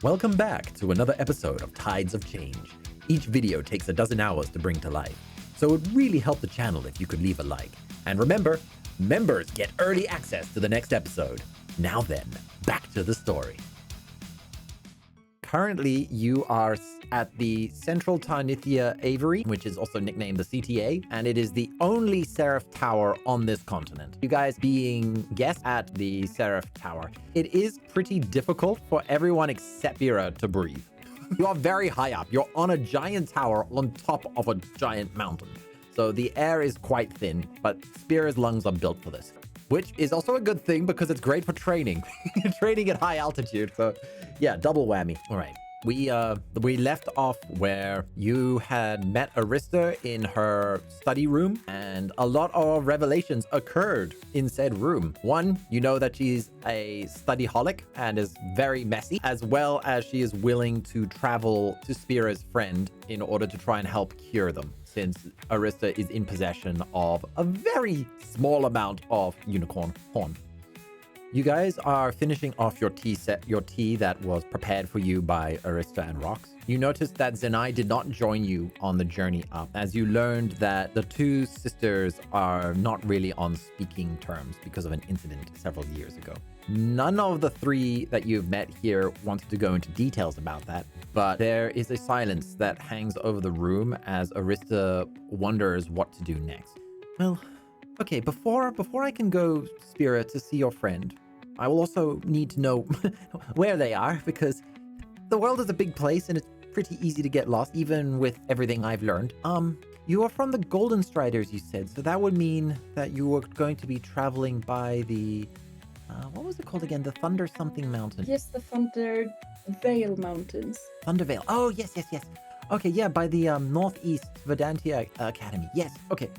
Welcome back to another episode of Tides of Change. Each video takes a dozen hours to bring to life, so it would really help the channel if you could leave a like. And remember, members get early access to the next episode. Now then, back to the story. Currently, you are at the Central Tarnithia Academy, which is also nicknamed the CTA, and it is the only Seraph Tower on this continent. You guys being guests at the Seraph Tower, it is pretty difficult for everyone except Spira to breathe. You are very high up. You're on a giant tower on top of a giant mountain. So the air is quite thin, but Spira's lungs are built for this, which is also a good thing because it's great for training. Training at high altitude. So yeah, double whammy. All right. We left off where you had met Arista in her study room, and a lot of revelations occurred in said room. One, you know that she's a studyholic and is very messy, as well as she is willing to travel to Spira's friend in order to try and help cure them, since Arista is in possession of a very small amount of unicorn horn. You guys are finishing off your tea that was prepared for you by Arista and Rox. You noticed that Zenai did not join you on the journey up, as you learned that the two sisters are not really on speaking terms because of an incident several years ago. None of the three that you've met here wanted to go into details about that, but there is a silence that hangs over the room as Arista wonders what to do next. Well, okay, before I can go, Spira, to see your friend, I will also need to know where they are, because the world is a big place and it's pretty easy to get lost, even with everything I've learned. You are from the Golden Striders, you said, so that would mean that you were going to be traveling by the, what was it called again? The Thunder something mountain. Yes, the Thunder Vale Mountains. Thunder Vale. Oh, yes. Okay, yeah, by the Northeast Vedantia Academy. Yes, okay,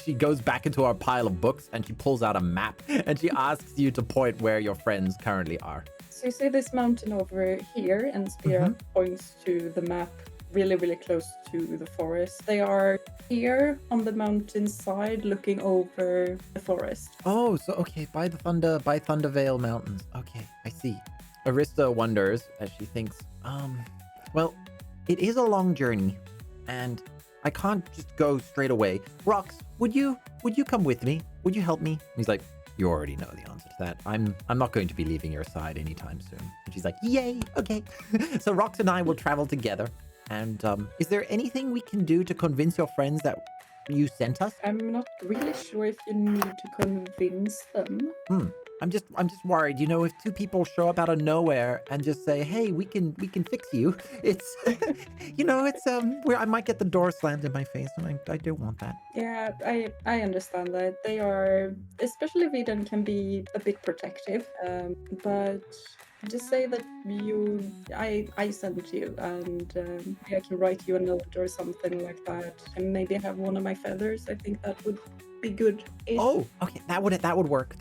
she goes back into our pile of books and she pulls out a map and she asks you to point where your friends currently are. So you see this mountain over here, and Spira points to the map really, really close to the forest. They are here on the mountain side looking over the forest. Oh, so okay, by Thunder Vale Mountains. Okay, I see. Arista wonders as she thinks, well, it is a long journey and I can't just go straight away. Rox, would you come with me? Would you help me? And he's like, you already know the answer to that. I'm not going to be leaving your side anytime soon. And she's like, yay, okay. So Rox and I will travel together. And is there anything we can do to convince your friends that you sent us? I'm not really sure if you need to convince them. I'm just worried, you know, if two people show up out of nowhere and just say, hey, we can fix you. It's, you know, it's, where I might get the door slammed in my face, and I don't want that. Yeah, I understand that. They are, especially Viden, can be a bit protective, but just say that I sent you, and I can write you a note or something like that, and maybe have one of my feathers. I think that would be good. Oh, okay, that would work.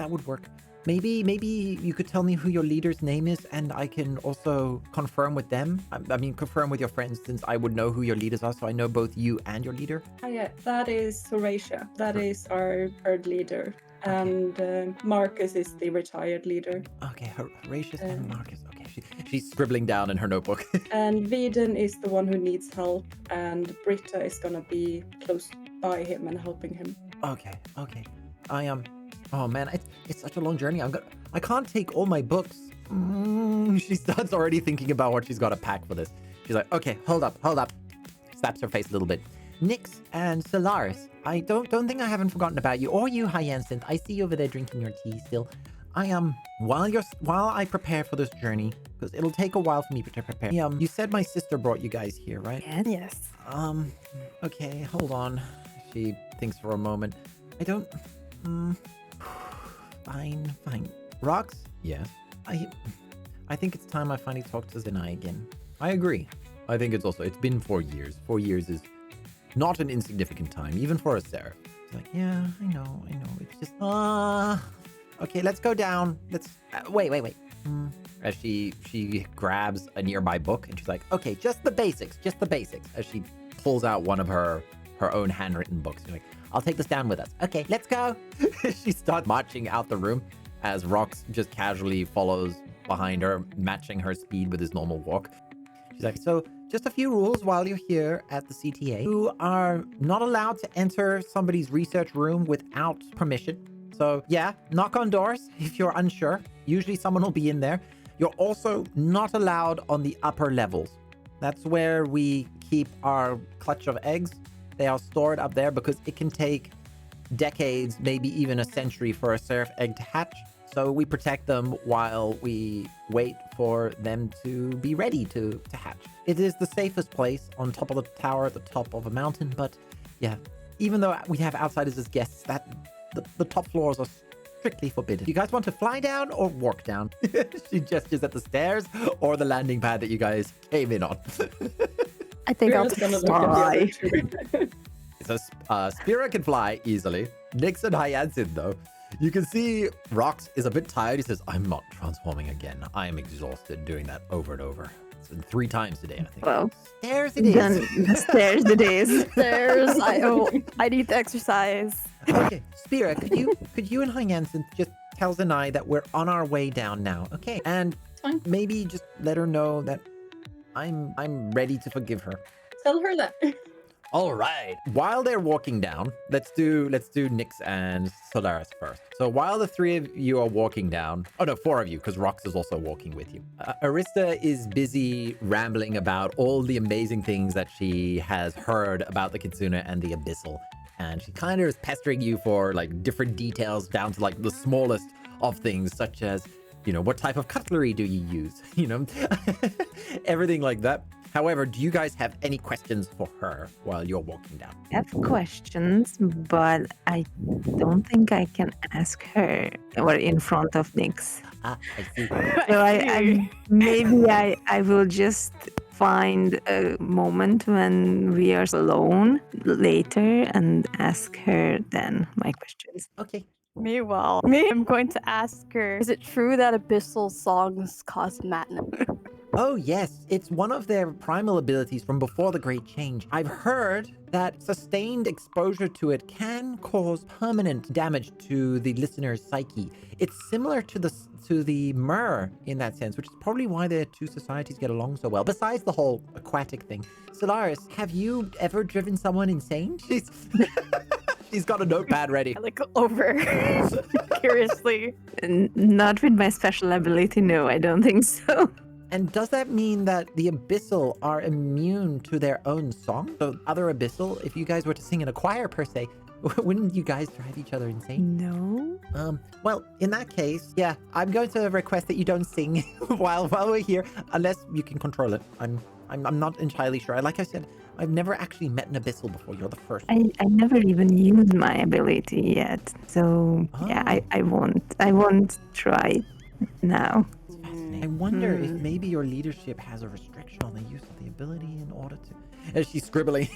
Maybe you could tell me who your leader's name is, and I can also confirm with them. I mean, confirm with your friends, since I would know who your leaders are, so I know both you and your leader. Oh yeah, that is Horatia. That is our third leader. And Marcus is the retired leader. Okay, Horatius and Marcus. Okay, she's scribbling down in her notebook. And Viden is the one who needs help, and Britta is gonna be close by him and helping him. Okay. I oh man, it's such a long journey. I can't take all my books. She starts already thinking about what she's got to pack for this. She's like, okay, hold up. Slaps her face a little bit. Nyx and Sylaris, I don't think I haven't forgotten about you, or you, Hyacinth. I see you over there drinking your tea still. While I prepare for this journey, because it'll take a while for me to prepare. You said my sister brought you guys here, right? And yes. Okay, hold on. She thinks for a moment. I don't. Fine. Rox? Yes. I think it's time I finally talk to Zenai again. I agree. I think it's been 4 years. 4 years is not an insignificant time, even for a seraph. It's like, yeah, I know. It's just, okay, let's go down. Let's, wait. As she grabs a nearby book and she's like, okay, just the basics. As she pulls out one of her own handwritten books. She's like, I'll take this down with us. Okay, let's go. She starts marching out the room as Rox just casually follows behind her, matching her speed with his normal walk. She's like, so just a few rules while you're here at the CTA. You are not allowed to enter somebody's research room without permission. So yeah, knock on doors if you're unsure. Usually someone will be in there. You're also not allowed on the upper levels. That's where we keep our clutch of eggs. They are stored up there because it can take decades, maybe even a century for a seraph egg to hatch. So we protect them while we wait for them to be ready to hatch. It is the safest place on top of the tower at the top of a mountain, but yeah, even though we have outsiders as guests, that the top floors are strictly forbidden. You guys want to fly down or walk down? She gestures at the stairs or the landing pad that you guys came in on. I think I'll Spira's just gonna look fly. at the other two. So Spira can fly easily. Nyx and Hyacinth, though. You can see Rox is a bit tired. He says, I'm not transforming again. I am exhausted doing that over and over. It's been 3 times today, I think. Well, Stairs it is. then the stairs it is. There's I need to exercise. Okay, Spira, could you and Hyacinth just tell Zenai that we're on our way down now, okay? And Fine. maybe just let her know that I'm ready to forgive her. Tell her that. All right. While they're walking down, let's do Nyx and Sylaris first. So while the 3 of you are walking down, 4 of you, because Rox is also walking with you. Arista is busy rambling about all the amazing things that she has heard about the Kitsune and the abyssal. And she kind of is pestering you for like different details down to like the smallest of things, such as, what type of cutlery do you use? Everything like that. However, do you guys have any questions for her while you're walking down? I have questions, but I don't think I can ask her or in front of Nyx. I see. So I will just find a moment when we are alone later and ask her then my questions. Okay. Meanwhile, I'm going to ask her, is it true that abyssal songs cause madness? Oh, yes. It's one of their primal abilities from before the Great Change. I've heard that sustained exposure to it can cause permanent damage to the listener's psyche. It's similar to the myrrh in that sense, which is probably why the 2 societies get along so well, besides the whole aquatic thing. Sylaris, have you ever driven someone insane? She's got a notepad ready. I look over curiously. Not with my special ability, no, I don't think so. And does that mean that the abyssal are immune to their own song? So other abyssal, if you guys were to sing in a choir per se, wouldn't you guys drive each other insane? No. Well, in that case, yeah, I'm going to request that you don't sing while we're here, unless you can control it. I'm not entirely sure. Like I said, I've never actually met an abyssal before. You're the first. I never even used my ability yet. So yeah, I won't try now. I wonder if maybe your leadership has a restriction on the use of the ability in order to... As she's scribbling,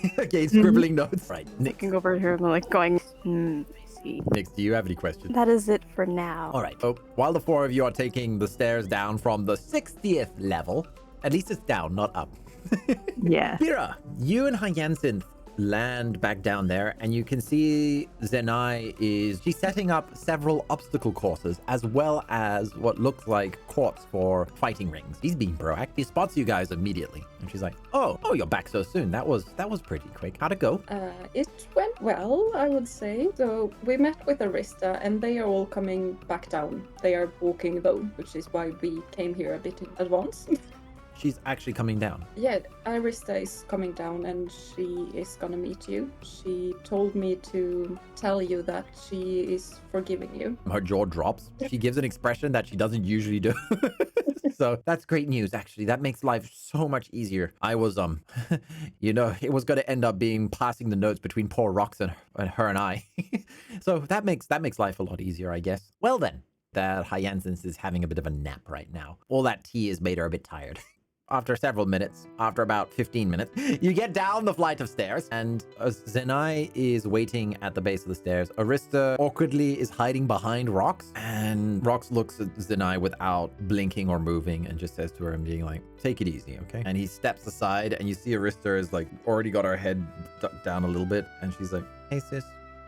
scribbling notes. Right, Nyx. Looking over at her and going, I see. Nyx, do you have any questions? That is it for now. All right. So while the 4 of you are taking the stairs down from the 60th level, at least it's down, not up. Yeah. Spira, you and Hyacinth land back down there, and you can see Zenai she's setting up several obstacle courses as well as what looks like courts for fighting rings. He's being proactive. He spots you guys immediately, and she's like, oh, you're back so soon. That was pretty quick. How'd it go? It went well, I would say. So we met with Arista, and they are all coming back down. They are walking though, which is why we came here a bit in advance. She's actually coming down. Yeah, Arista is coming down and she is gonna meet you. She told me to tell you that she is forgiving you. Her jaw drops. She gives an expression that she doesn't usually do. So that's great news, actually. That makes life so much easier. I was, it was going to end up being passing the notes between poor Rox and her and I. So that makes life a lot easier, I guess. Well then, that Hyacinth is having a bit of a nap right now. All that tea has made her a bit tired. After several minutes, after about 15 minutes, you get down the flight of stairs, and Zenai is waiting at the base of the stairs. Arista awkwardly is hiding behind Rox, and Rox looks at Zenai without blinking or moving and just says to her and being like, take it easy, okay? And he steps aside, and you see Arista is like already got her head ducked down a little bit, and she's like, hey sis,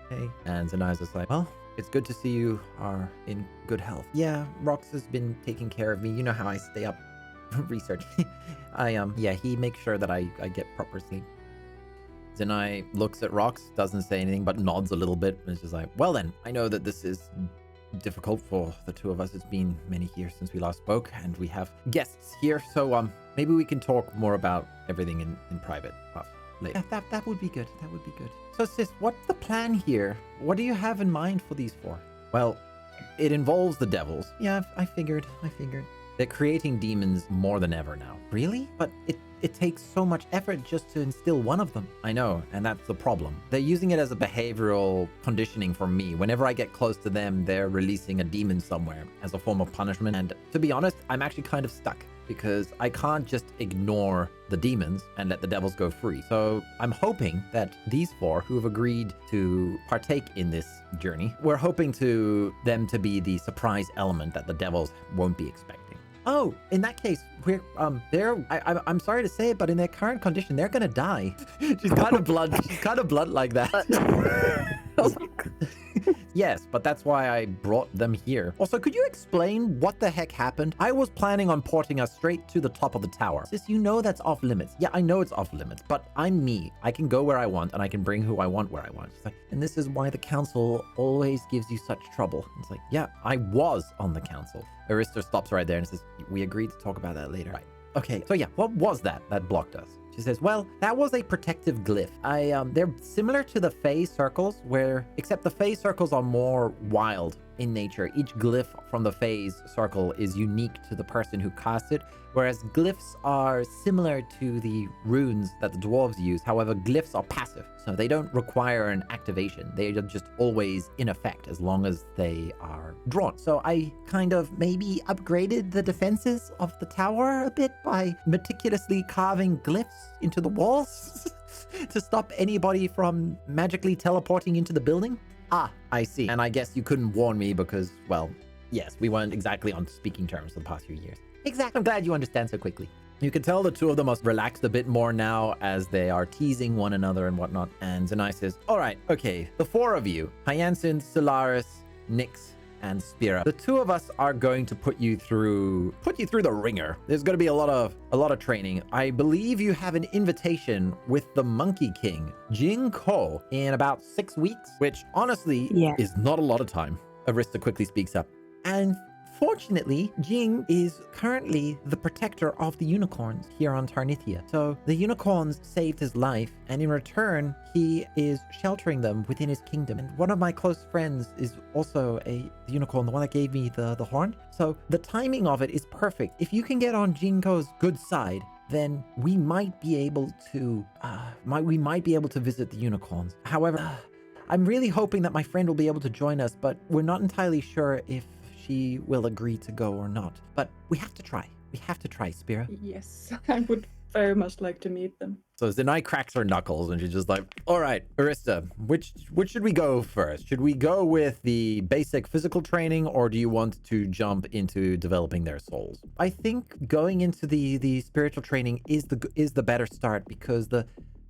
hey. And Zenai's just like, well, It's good to see you are in good health. Yeah, Rox has been taking care of me. You know how I stay up researching. Yeah, he makes sure that I get proper sleep. Zenai looks at Rox, doesn't say anything, but nods a little bit. And is just like, well then, I know that this is difficult for the two of us. It's been many years since we last spoke, and we have guests here, so maybe we can talk more about everything in private later. Yeah, that would be good. That would be good. So sis, what's the plan here? What do you have in mind for these four? Well, it involves the devils. Yeah, I figured. They're creating demons more than ever now. Really? But it takes so much effort just to instill one of them. I know, and that's the problem. They're using it as a behavioral conditioning for me. Whenever I get close to them, they're releasing a demon somewhere as a form of punishment. And to be honest, I'm actually kind of stuck because I can't just ignore the demons and let the devils go free. So I'm hoping that these four who have agreed to partake in this journey, we're hoping to them to be the surprise element that the devils won't be expecting. Oh, in that case, I'm sorry to say it, but in their current condition, they're gonna die. She's kind of blunt. She's kind of blunt like that. Yes, but that's why I brought them here. Also, could you explain what the heck happened? I was planning on porting us straight to the top of the tower. Sis, you know that's off limits. Yeah, I know it's off limits, but I'm me. I can go where I want, and I can bring who I want where I want. She's like, and this is why the council always gives you such trouble. It's like, yeah, I was on the council. Arista stops right there and says, we agreed to talk about that later. Right. Okay, so yeah, what was that blocked us? She says, well, that was a protective glyph. They're similar to the Fey circles, except the Fey circles are more wild in nature. Each glyph from the Fey's circle is unique to the person who casts it, whereas glyphs are similar to the runes that the dwarves use. However, glyphs are passive, so they don't require an activation. They are just always in effect as long as they are drawn. So I kind of maybe upgraded the defenses of the tower a bit by meticulously carving glyphs into the walls to stop anybody from magically teleporting into the building. Ah, I see. And I guess you couldn't warn me because, well, yes, we weren't exactly on speaking terms for the past few years. Exactly. I'm glad you understand so quickly. You can tell the two of them are relaxed a bit more now as they are teasing one another and whatnot. And Zenai says, all right, okay, the four of you, Hyacinth, Sylaris, Nyx, and Spira. The two of us are going to put you through the ringer. There's going to be a lot of training. I believe you have an invitation with the Monkey King, Jing Ko, in about 6 weeks, which honestly is not a lot of time. Arista quickly speaks up. And fortunately, Jing is currently the protector of the unicorns here on Tarnithia. So the unicorns saved his life, and in return, he is sheltering them within his kingdom. And one of my close friends is also a unicorn, the one that gave me the horn. So the timing of it is perfect. If you can get on Jinko's good side, then we might be able to visit the unicorns. However, I'm really hoping that my friend will be able to join us, but we're not entirely sure if she will agree to go or not. But we have to try. We have to try, Spira. Yes, I would very much like to meet them. So Zenai cracks her knuckles and she's just like, all right, Arista, which should we go first? Should we go with the basic physical training, or do you want to jump into developing their souls? I think going into the spiritual training is the better start, because the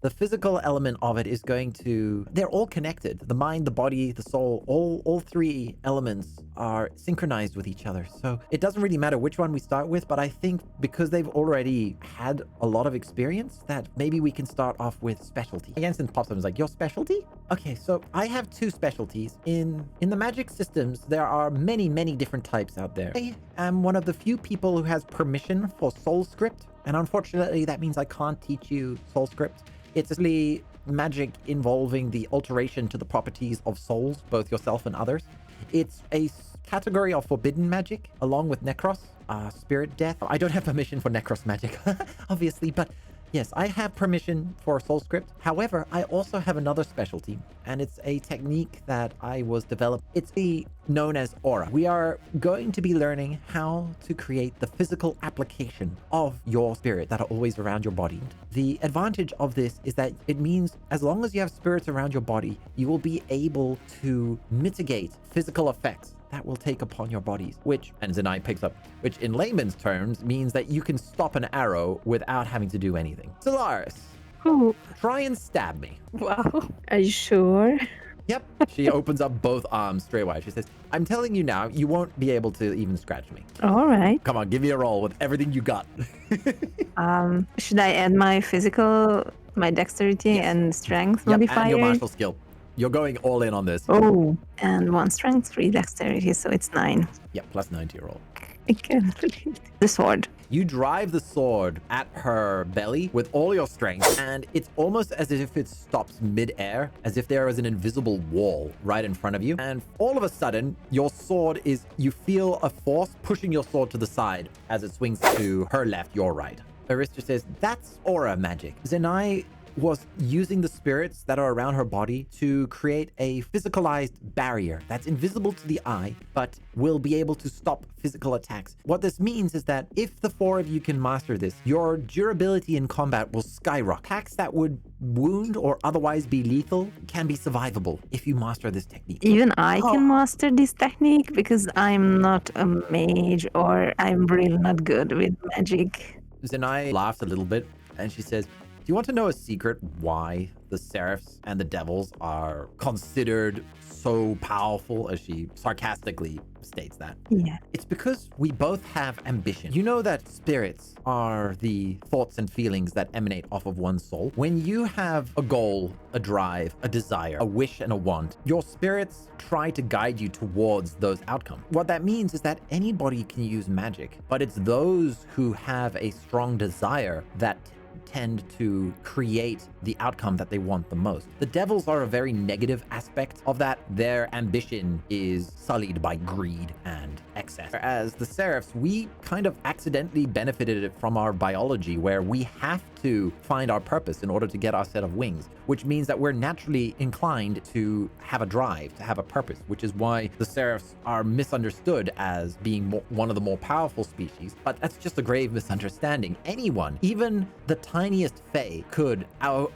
physical element of it is they're all connected. The mind, the body, the soul, all three elements are synchronized with each other. So it doesn't really matter which one we start with, but I think because they've already had a lot of experience, that maybe we can start off with specialty. Hyacinth pops up and is like, your specialty? Okay, so I have 2 specialties. In the magic systems, there are many, many different types out there. I am one of the few people who has permission for soul script, and unfortunately that means I can't teach you soul script. It's actually magic involving the alteration to the properties of souls, both yourself and others. It's a category of forbidden magic, along with Necros, spirit death. I don't have permission for Necros magic, obviously, but yes, I have permission for soul script. However, I also have another specialty, and it's a technique that I was developed. It's known as aura. We are going to be learning how to create the physical application of your spirit that are always around your body. The advantage of this is that it means as long as you have spirits around your body, you will be able to mitigate physical effects that will take upon your bodies, which, and Zenai picks up, which in layman's terms means that you can stop an arrow without having to do anything. Sylaris, Oh, try and stab me. Wow. are you sure? Yep. She opens up both arms straight wide. She says, I'm telling you now, you won't be able to even scratch me. All right. Come on, give me a roll with everything you got. Should I add my dexterity Yes. and strength Yep, modifier? and your martial skill. You're going all in on this. Oh, and 1 strength, 3 dexterity, so it's 9. Yep, plus 9 to your roll. I can't believe it. The sword. You drive the sword at her belly with all your strength, and it's almost as if it stops mid-air, as if there is an invisible wall right in front of you. And all of a sudden, you feel a force pushing your sword to the side as it swings to her left, your right. Arista says, that's aura magic. Zenai was using the spirits that are around her body to create a physicalized barrier that's invisible to the eye, but will be able to stop physical attacks. What this means is that if the 4 of you can master this, your durability in combat will skyrocket. Attacks that would wound or otherwise be lethal can be survivable if you master this technique. Even I can master this technique because I'm not a mage or I'm really not good with magic. Zenai laughs a little bit and she says, do you want to know a secret why the seraphs and the devils are considered so powerful, as she sarcastically states that? Yeah. It's because we both have ambition. You know that spirits are the thoughts and feelings that emanate off of one's soul. When you have a goal, a drive, a desire, a wish, and a want, your spirits try to guide you towards those outcomes. What that means is that anybody can use magic, but it's those who have a strong desire that tend to create the outcome that they want the most. The devils are a very negative aspect of that. Their ambition is sullied by greed and excess. Whereas the seraphs, we kind of accidentally benefited it from our biology, where we have to find our purpose in order to get our set of wings, which means that we're naturally inclined to have a drive, to have a purpose, which is why the seraphs are misunderstood as being one of the more powerful species. But that's just a grave misunderstanding. Anyone, even the tiniest fae, could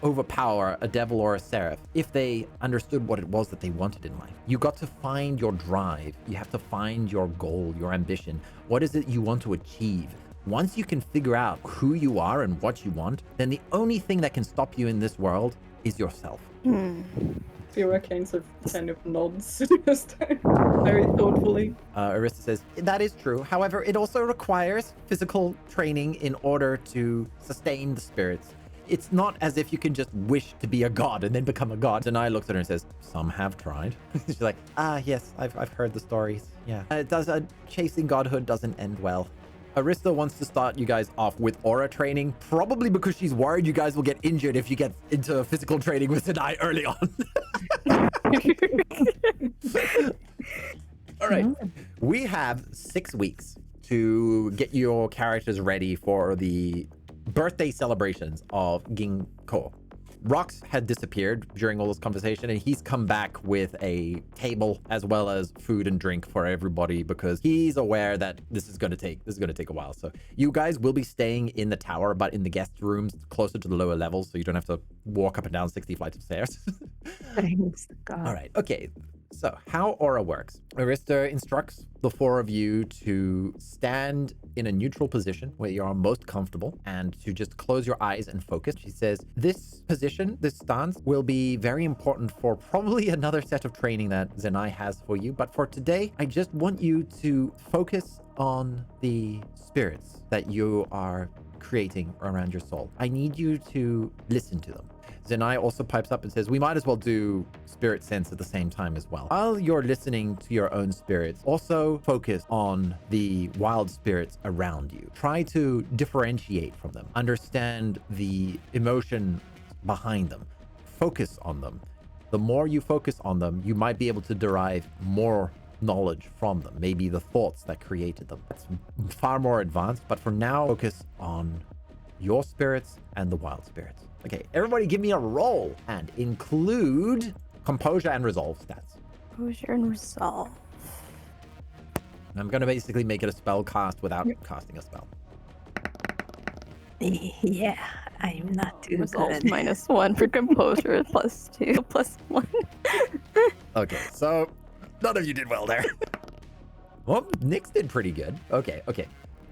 overpower a devil or a seraph if they understood what it was that they wanted in life. You got to find your drive. You have to find your goal, your ambition. What is it you want to achieve? Once you can figure out who you are and what you want, then the only thing that can stop you in this world is yourself. Spira kind of nods very thoughtfully. Arista says, that is true. However, it also requires physical training in order to sustain the spirits. It's not as if you can just wish to be a god and then become a god. Zenai looks at her and says, some have tried. She's like, yes, I've heard the stories. Yeah. Chasing godhood doesn't end well. Arista wants to start you guys off with aura training, probably because she's worried you guys will get injured if you get into physical training with Zenai early on. All right. We have 6 weeks to get your characters ready for the birthday celebrations of Ginkgo. Rox had disappeared during all this conversation, and he's come back with a table as well as food and drink for everybody because he's aware that this is going to take a while. So you guys will be staying in the tower, but in the guest rooms closer to the lower levels, so you don't have to walk up and down 60 flights of stairs. Thanks, God. All right. Okay. So how aura works. Arista instructs the 4 of you to stand in a neutral position where you are most comfortable and to just close your eyes and focus. She says, this position, this stance will be very important for probably another set of training that Zenai has for you. But for today, I just want you to focus on the spirits that you are creating around your soul. I need you to listen to them. Zenai also pipes up and says, we might as well do spirit sense at the same time as well. While you're listening to your own spirits, also focus on the wild spirits around you. Try to differentiate from them. Understand the emotion behind them. Focus on them. The more you focus on them, you might be able to derive more knowledge from them. Maybe the thoughts that created them. It's far more advanced, but for now, focus on your spirits and the wild spirits. Okay, everybody give me a roll and include composure and resolve stats. Composure and resolve. And I'm going to basically make it a spell cast without casting a spell. Yeah, I'm not too Resolve good. -1 for composure, +2, +1. Okay, so none of you did well there. Well, Nyx did pretty good. Okay.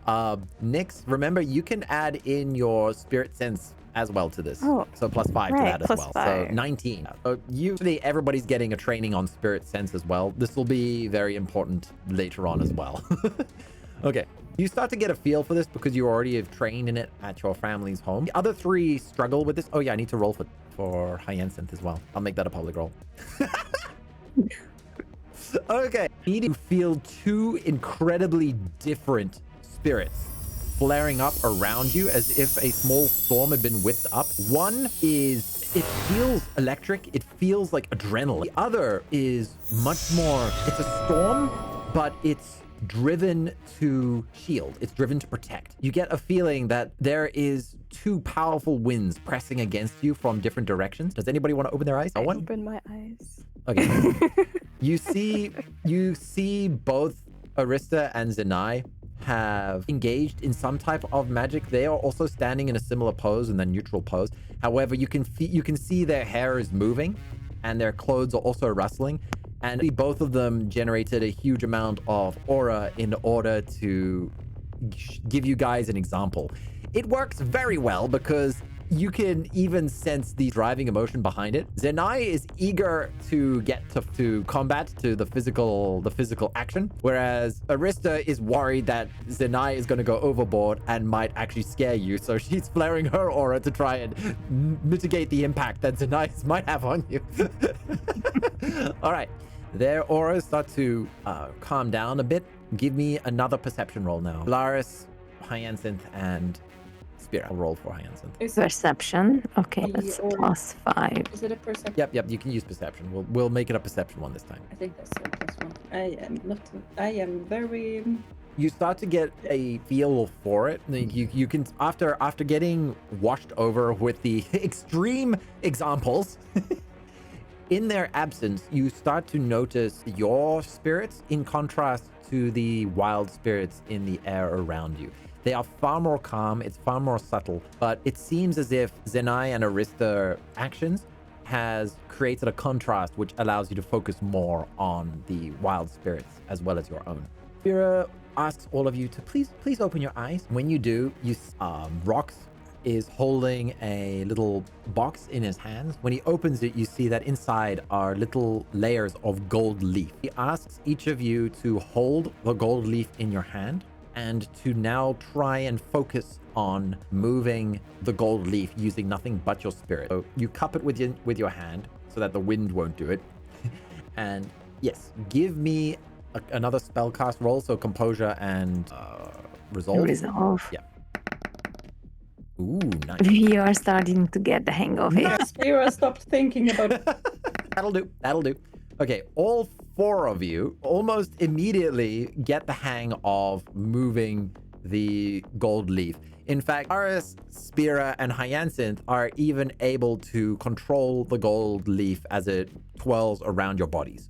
Nyx, remember you can add in your spirit sense as well to this. Oh, So +5 to right, that as plus well. 5. So 19. So usually everybody's getting a training on spirit sense as well. This will be very important later on as well. Okay. You start to get a feel for this because you already have trained in it at your family's home. The other 3 struggle with this. Oh yeah, I need to roll for Hyacinth as well. I'll make that a public roll. Okay. You need to feel 2 incredibly different spirits flaring up around you as if a small storm had been whipped up. One is, it feels electric. It feels like adrenaline. The other is much more, it's a storm, but it's driven to shield. It's driven to protect. You get a feeling that there is 2 powerful winds pressing against you from different directions. Does anybody want to open their eyes? I No one? open my eyes. Okay. You see both Arista and Zenai have engaged in some type of magic. They are also standing in a similar pose in the neutral pose. However, you can see their hair is moving and their clothes are also rustling. And both of them generated a huge amount of aura in order to give you guys an example. It works very well because you can even sense the driving emotion behind it. Zenai is eager to get to combat, to the physical action, whereas Arista is worried that Zenai is going to go overboard and might actually scare you. So she's flaring her aura to try and mitigate the impact that Zenai might have on you. All right. Their auras start to calm down a bit. Give me another perception roll now. Sylaris, Hyacinth, and Spira. I'll roll for Hyacinth. Perception. Okay, that's Or- +5. Is it a perception? Yep. You can use perception. We'll make it a perception one this time. I think that's a +1. I am very. You start to get a feel for it. Like, you can after getting washed over with the extreme examples. In their absence, you start to notice your spirits in contrast to the wild spirits in the air around you. They are far more calm, it's far more subtle, but it seems as if Zenai and Arista actions has created a contrast which allows you to focus more on the wild spirits as well as your own. Spira asks all of you to please open your eyes. When you do, you Rox is holding a little box in his hands. When he opens it, you see that inside are little layers of gold leaf. He asks each of you to hold the gold leaf in your hand and to now try and focus on moving the gold leaf using nothing but your spirit. So you cup it with your hand so that the wind won't do it. And yes, give me another spellcast roll, so composure and resolve. Resolve. Yeah. Ooh, nice. We are starting to get the hang of it. Spira stopped thinking about it. That'll do. Okay, all 4 of you almost immediately get the hang of moving the gold leaf. In fact, Aris, Spira, and Hyacinth are even able to control the gold leaf as it twirls around your bodies.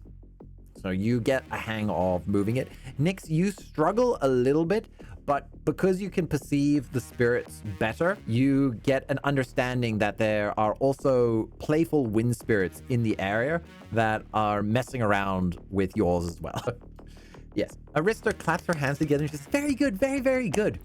So you get a hang of moving it. Nyx, you struggle a little bit, but because you can perceive the spirits better, you get an understanding that there are also playful wind spirits in the area that are messing around with yours as well. Yes. Arista claps her hands together and she says, very good, very, very good.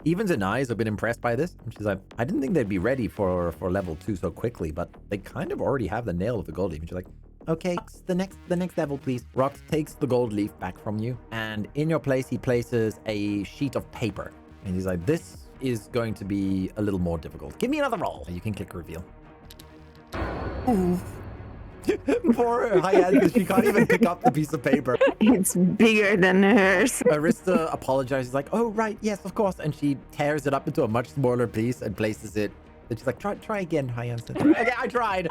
Even Zenai have been impressed by this. And she's like, I didn't think they'd be ready for level 2 so quickly, but they kind of already have the nail of the gold leaf. And she's like, okay, the next level, please. Rox takes the gold leaf back from you, and in your place, he places a sheet of paper. And he's like, this is going to be a little more difficult. Give me another roll. You can click reveal. Ooh. Poor Hyacinth, she can't even pick up the piece of paper. It's bigger than hers. Arista apologizes, like, oh, right, yes, of course. And she tears it up into a much smaller piece and places it. And she's like, try again, Hyacinth. Okay, I tried,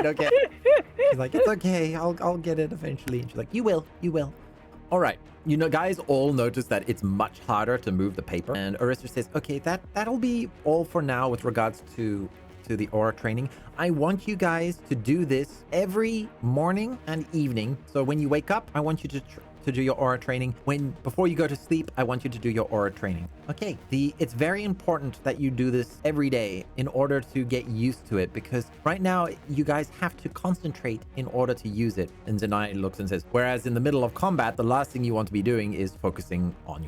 okay. She's like, it's okay, I'll get it eventually. And she's like, you will. All right, you know, guys all notice that it's much harder to move the paper. And Arista says, okay, that'll be all for now with regards to the aura training. I want you guys to do this every morning and evening. So when you wake up, I want you to do your aura training. Before you go to sleep, I want you to do your aura training. Okay, it's very important that you do this every day in order to get used to it, because right now you guys have to concentrate in order to use it. And Zenai looks and says, whereas in the middle of combat, the last thing you want to be doing is focusing on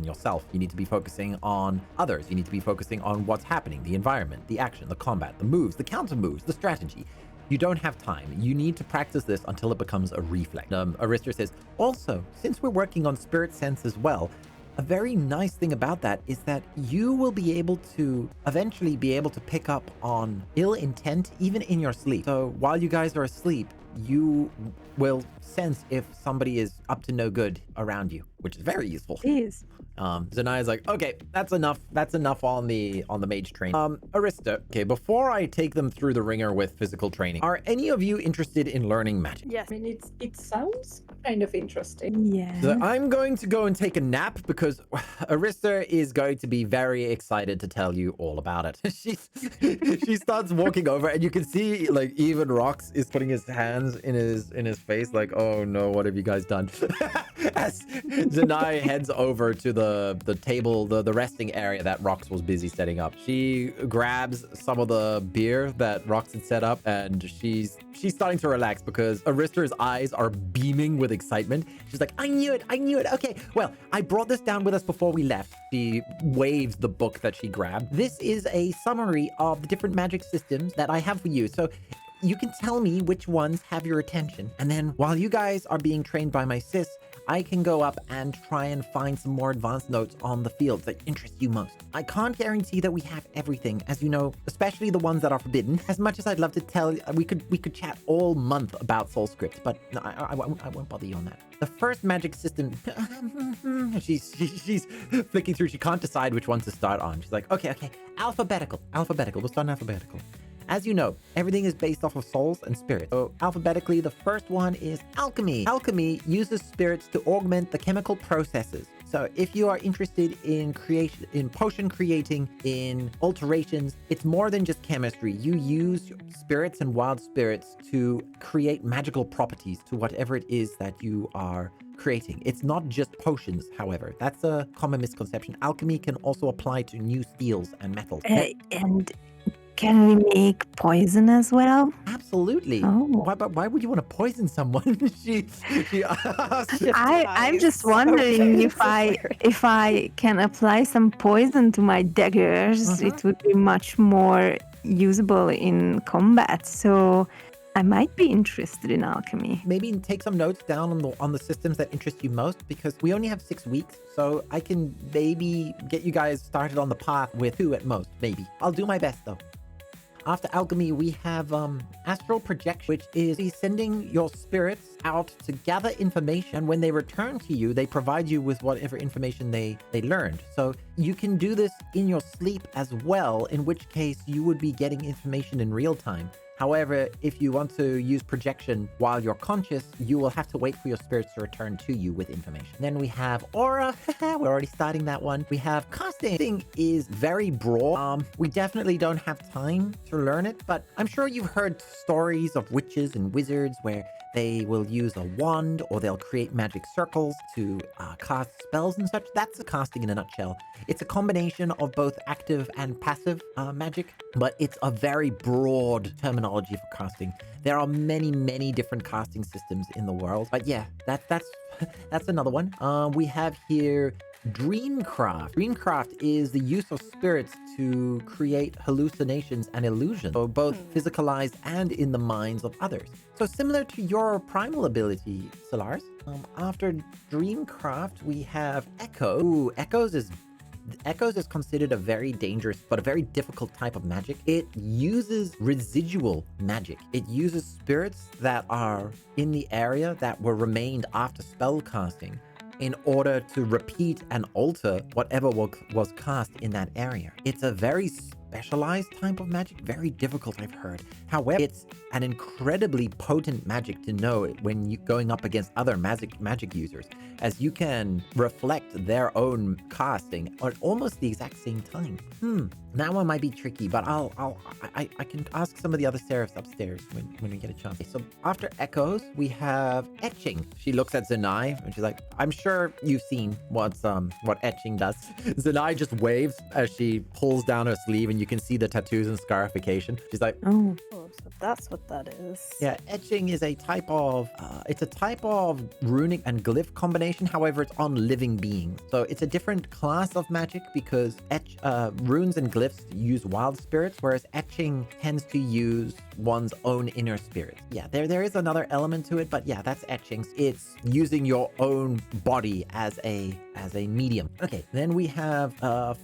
yourself. You need to be focusing on others. You need to be focusing on what's happening, the environment, the action, the combat, the moves, the counter moves, the strategy. You don't have time. You need to practice this until it becomes a reflex. Arista says, also, since we're working on spirit sense as well, a very nice thing about that is that you will be able to eventually be able to pick up on ill intent even in your sleep. So while you guys are asleep, you will sense if somebody is up to no good around you, which is very useful. Please. Zenai is like, okay, that's enough on the mage training. Arista, okay, before I take them through the ringer with physical training, are any of you interested in learning magic? Yes. I mean, it sounds kind of interesting. Yeah. So I'm going to go and take a nap because Arista is going to be very excited to tell you all about it. She starts walking over, and you can see like even Rox is putting his hands in his face, like, oh no, what have you guys done? As Zenai heads over to the table, the resting area that Rox was busy setting up. She grabs some of the beer that Rox had set up, and she's starting to relax because Arista's eyes are beaming with excitement. She's like, I knew it. Okay, well, I brought this down with us before we left. She waves the book that she grabbed. This is a summary of the different magic systems that I have for you. So you can tell me which ones have your attention. And then while you guys are being trained by my sis, I can go up and try and find some more advanced notes on the fields that interest you most. I can't guarantee that we have everything, as you know, especially the ones that are forbidden. As much as I'd love to tell, we could chat all month about Soul Script, but no, I won't bother you on that. The first magic system, she's flicking through. She can't decide which one to start on. She's like, okay, alphabetical. We'll start in alphabetical. As you know, everything is based off of souls and spirits. So alphabetically, the first one is alchemy. Alchemy uses spirits to augment the chemical processes. So if you are interested in potion creating, in alterations, it's more than just chemistry. You use spirits and wild spirits to create magical properties to whatever it is that you are creating. It's not just potions, however. That's a common misconception. Alchemy can also apply to new steels and metals. And can we make poison as well? Absolutely. Oh. Why would you want to poison someone? she asked. I'm just wondering if I can apply some poison to my daggers, it would be much more usable in combat. So I might be interested in alchemy. Maybe take some notes down on the systems that interest you most, because we only have 6 weeks, so I can maybe get you guys started on the path with 2 at most, maybe. I'll do my best though. After alchemy, we have astral projection, which is sending your spirits out to gather information. And when they return to you, they provide you with whatever information they learned. So you can do this in your sleep as well, in which case you would be getting information in real time. However, if you want to use projection while you're conscious, you will have to wait for your spirits to return to you with information. Then we have aura. We're already starting that one. We have casting. Casting is very broad. We definitely don't have time to learn it, but I'm sure you've heard stories of witches and wizards where they will use a wand or they'll create magic circles to cast spells and such. That's a casting in a nutshell. It's a combination of both active and passive magic, but it's a very broad terminology for casting. There are many, many different casting systems in the world, but yeah, that's another one. We have here Dreamcraft. Dreamcraft is the use of spirits to create hallucinations and illusions, so both physicalized and in the minds of others. So similar to your primal ability, Sylaris. After Dreamcraft, we have Echo. Ooh, Echoes is considered a very dangerous but a very difficult type of magic. It uses residual magic. It uses spirits that are in the area that were remained after spell casting in order to repeat and alter whatever was cast in that area. It's a very specialized type of magic, very difficult, I've heard. However, it's an incredibly potent magic to know when you going up against other magic users, as you can reflect their own casting at almost the exact same time. That one might be tricky, but I can ask some of the other seraphs upstairs when we get a chance. So after echoes, we have etching. She looks at Zenai and she's like, I'm sure you've seen what etching does. Zenai just waves as she pulls down her sleeve and you can see the tattoos and scarification. She's like, Oh, so that's what that is. yeah, etching is a type of runic and glyph combination. However, it's on living beings. So it's a different class of magic because runes and glyphs use wild spirits, whereas etching tends to use one's own inner spirit. Yeah, there is another element to it, but yeah, that's etching. It's using your own body as a medium. Okay, then we have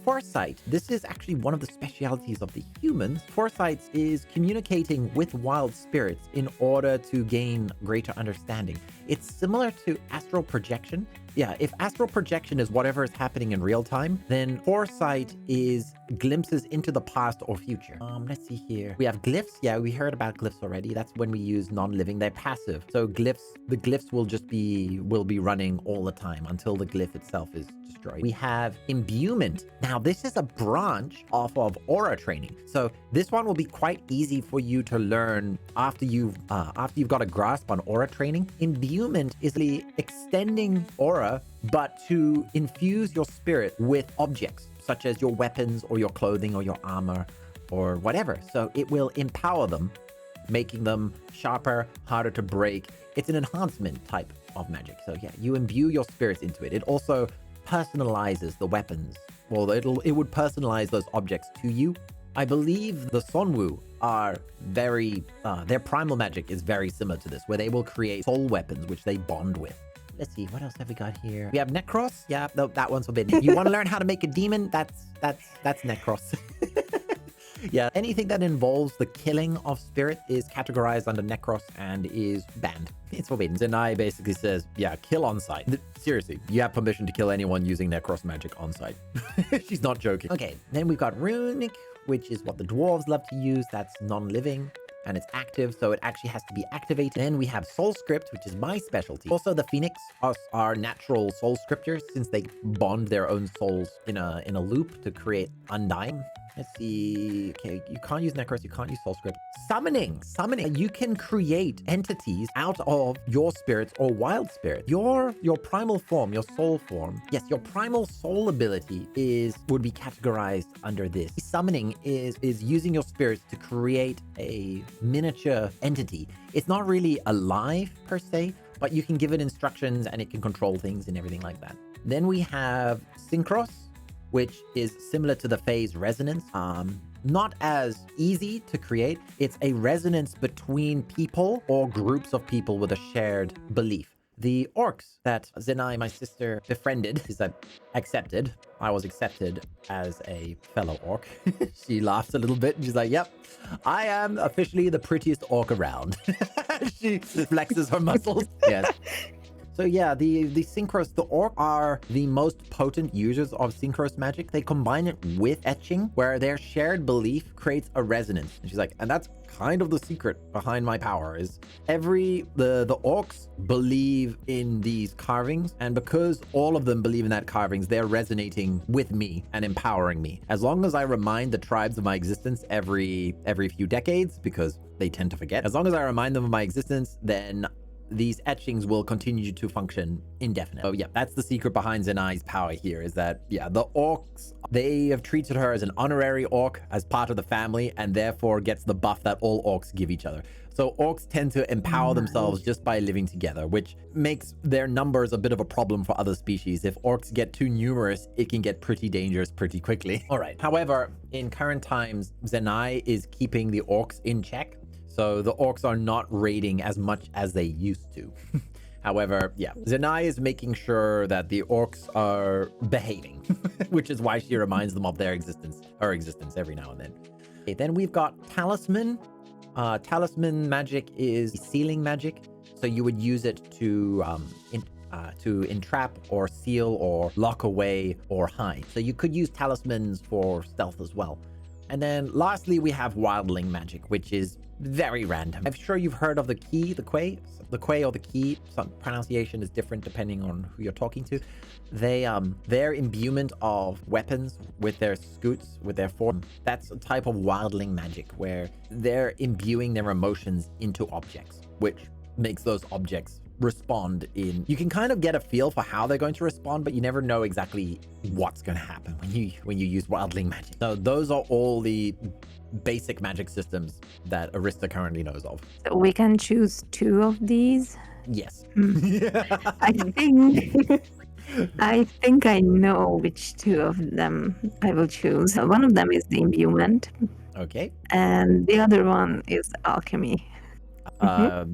foresight. This is actually one of the specialities of the humans. Foresight is communicating with wild spirits in order to gain greater understanding. It's similar to astral projection. Yeah, if astral projection is whatever is happening in real time, then foresight is glimpses into the past or future. Let's see here. We have glyphs. Yeah, we heard about glyphs already. That's when we use non-living. They're passive. So the glyphs will be running all the time until the glyph itself is destroyed. We have imbuement. Now, this is a branch off of aura training. So this one will be quite easy for you to learn after you've got a grasp on aura training. Imbuement is the extending aura, but to infuse your spirit with objects such as your weapons or your clothing or your armor or whatever. So it will empower them, making them sharper, harder to break. It's an enhancement type of magic. So yeah, you imbue your spirits into it. It also personalizes the weapons. Well, it would personalize those objects to you. I believe the Sonwu are very, their primal magic is very similar to this, where they will create soul weapons, which they bond with. Let's see, what else have we got here? We have Necros. Yeah, no, that one's forbidden. If you want to learn how to make a demon, that's Necros. Yeah, anything that involves the killing of spirit is categorized under Necros and is banned. It's forbidden. Zenai basically says, yeah, kill on sight. Seriously, you have permission to kill anyone using Necros magic on sight. She's not joking. Okay, then we've got Runic, which is what the dwarves love to use. That's non-living. And it's active, so it actually has to be activated. Then we have Soul Script, which is my specialty. Also, the Phoenix are natural soul scriptors since they bond their own souls in a loop to create undying. Let's see. Okay, you can't use Necros, you can't use Soul Script. Summoning. You can create entities out of your spirits or wild spirit. Your primal form, your soul form. Yes, your primal soul ability would be categorized under this. Summoning is using your spirits to create a miniature entity. It's not really alive per se, but you can give it instructions and it can control things and everything like that. Then we have Synchros, which is similar to the phase resonance. Not as easy to create. It's a resonance between people or groups of people with a shared belief. The orcs that Zenai, my sister, befriended, is accepted. I was accepted as a fellow orc. She laughs a little bit and she's like, yep, I am officially the prettiest orc around. She flexes her muscles. Yes. So yeah, the Synchros, the Orc are the most potent users of Synchros magic. They combine it with etching, where their shared belief creates a resonance. And she's like, and that's kind of the secret behind my power is the Orcs believe in these carvings, and because all of them believe in that carvings, they're resonating with me and empowering me. As long as I remind the tribes of my existence every few decades, because they tend to forget, as long as I remind them of my existence, then these etchings will continue to function indefinitely. So yeah, that's the secret behind Zenai's power here, is that, yeah, the orcs, they have treated her as an honorary orc, as part of the family, and therefore gets the buff that all orcs give each other. So orcs tend to empower themselves just by living together, which makes their numbers a bit of a problem for other species. If orcs get too numerous, it can get pretty dangerous pretty quickly. All right. However, in current times, Zenai is keeping the orcs in check. So the orcs are not raiding as much as they used to. However, yeah, Zenai is making sure that the orcs are behaving, which is why she reminds them of her existence every now and then. Okay, then we've got Talisman. Talisman magic is sealing magic. So you would use it to entrap or seal or lock away or hide. So you could use talismans for stealth as well. And then lastly, we have wildling magic, which is very random. I'm sure you've heard of the Quay or the Key. Some pronunciation is different depending on who you're talking to. Their imbuement of weapons with their scoots, with their form, that's a type of wildling magic where they're imbuing their emotions into objects, which makes those objects respond in. You can kind of get a feel for how they're going to respond, but you never know exactly what's going to happen when you use wildling magic. So those are all the basic magic systems that Arista currently knows of. So we can choose 2 of these. Yes. I think I know which 2 of them I will choose. One of them is the imbuement. Okay. And the other one is alchemy.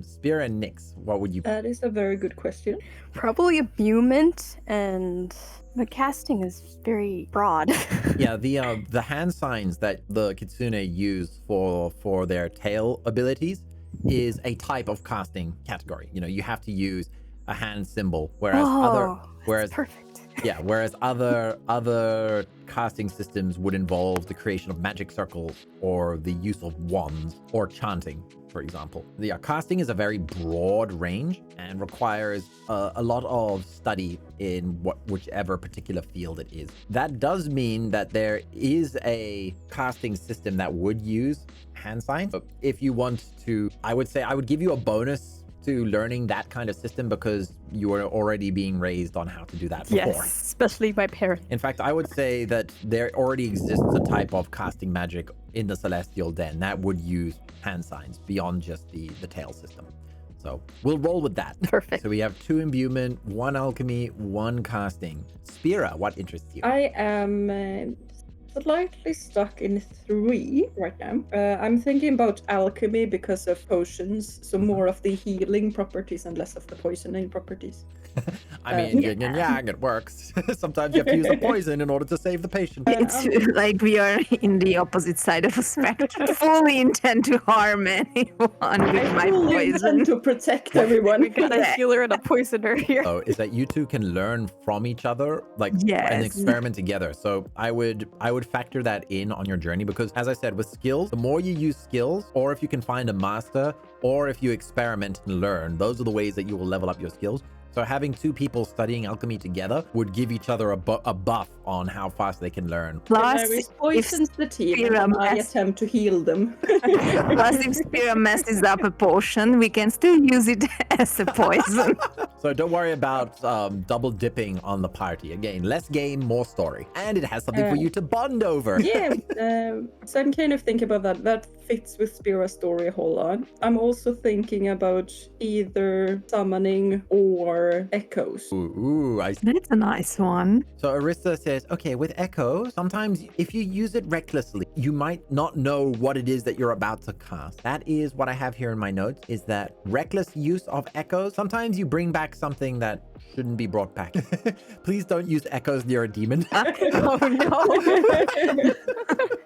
Spira and Nyx, what would you? That is a very good question. Probably imbuement, and the casting is very broad. Yeah, the hand signs that the Kitsune use for their tail abilities is a type of casting category. You know, you have to use a hand symbol, whereas perfect. Yeah, whereas other casting systems would involve the creation of magic circles or the use of wands or chanting, for example. The casting is a very broad range and requires a lot of study in whichever particular field it is. That does mean that there is a casting system that would use hand signs. If you want to, I would say I would give you a bonus to learning that kind of system because you are already being raised on how to do that before. Yes, especially my parents. In fact, I would say that there already exists a type of casting magic in the Celestial Den that would use hand signs beyond just the tail system. So we'll roll with that. Perfect. So we have 2 imbuement, 1 alchemy, 1 casting. Spira, what interests you? I am slightly stuck in 3 right now. I'm thinking about alchemy because of potions, so more of the healing properties and less of the poisoning properties. I mean, yin and yang, it works. Sometimes you have to use the poison in order to save the patient. It's like we are in the opposite side of a spectrum. Fully intend to harm anyone with my fully poison. intend to protect everyone. We got a healer and a poisoner here. So is that you two can learn from each other, like, Yes. and experiment together. So I would factor that in on your journey because, as I said, with skills, the more you use skills, or if you can find a master, or if you experiment and learn, those are the ways that you will level up your skills. So having 2 people studying alchemy together would give each other a buff on how fast they can learn. Plus, Sylaris poisons the team Spira and I attempt to heal them. plus, if Spira messes up a potion, we can still use it as a poison. So don't worry about double dipping on the party. Again, less game, more story. And it has something for you to bond over. Yeah, so I'm kind of thinking about that. That fits with Spira's story a whole lot. I'm also thinking about either summoning or echoes. Ooh, I see. That's a nice one. So Arista says, okay, with Echo, sometimes if you use it recklessly, you might not know what it is that you're about to cast. That is what I have here in my notes, is that reckless use of echoes, sometimes you bring back something that shouldn't be brought back. Please don't use echoes near a demon. Oh no.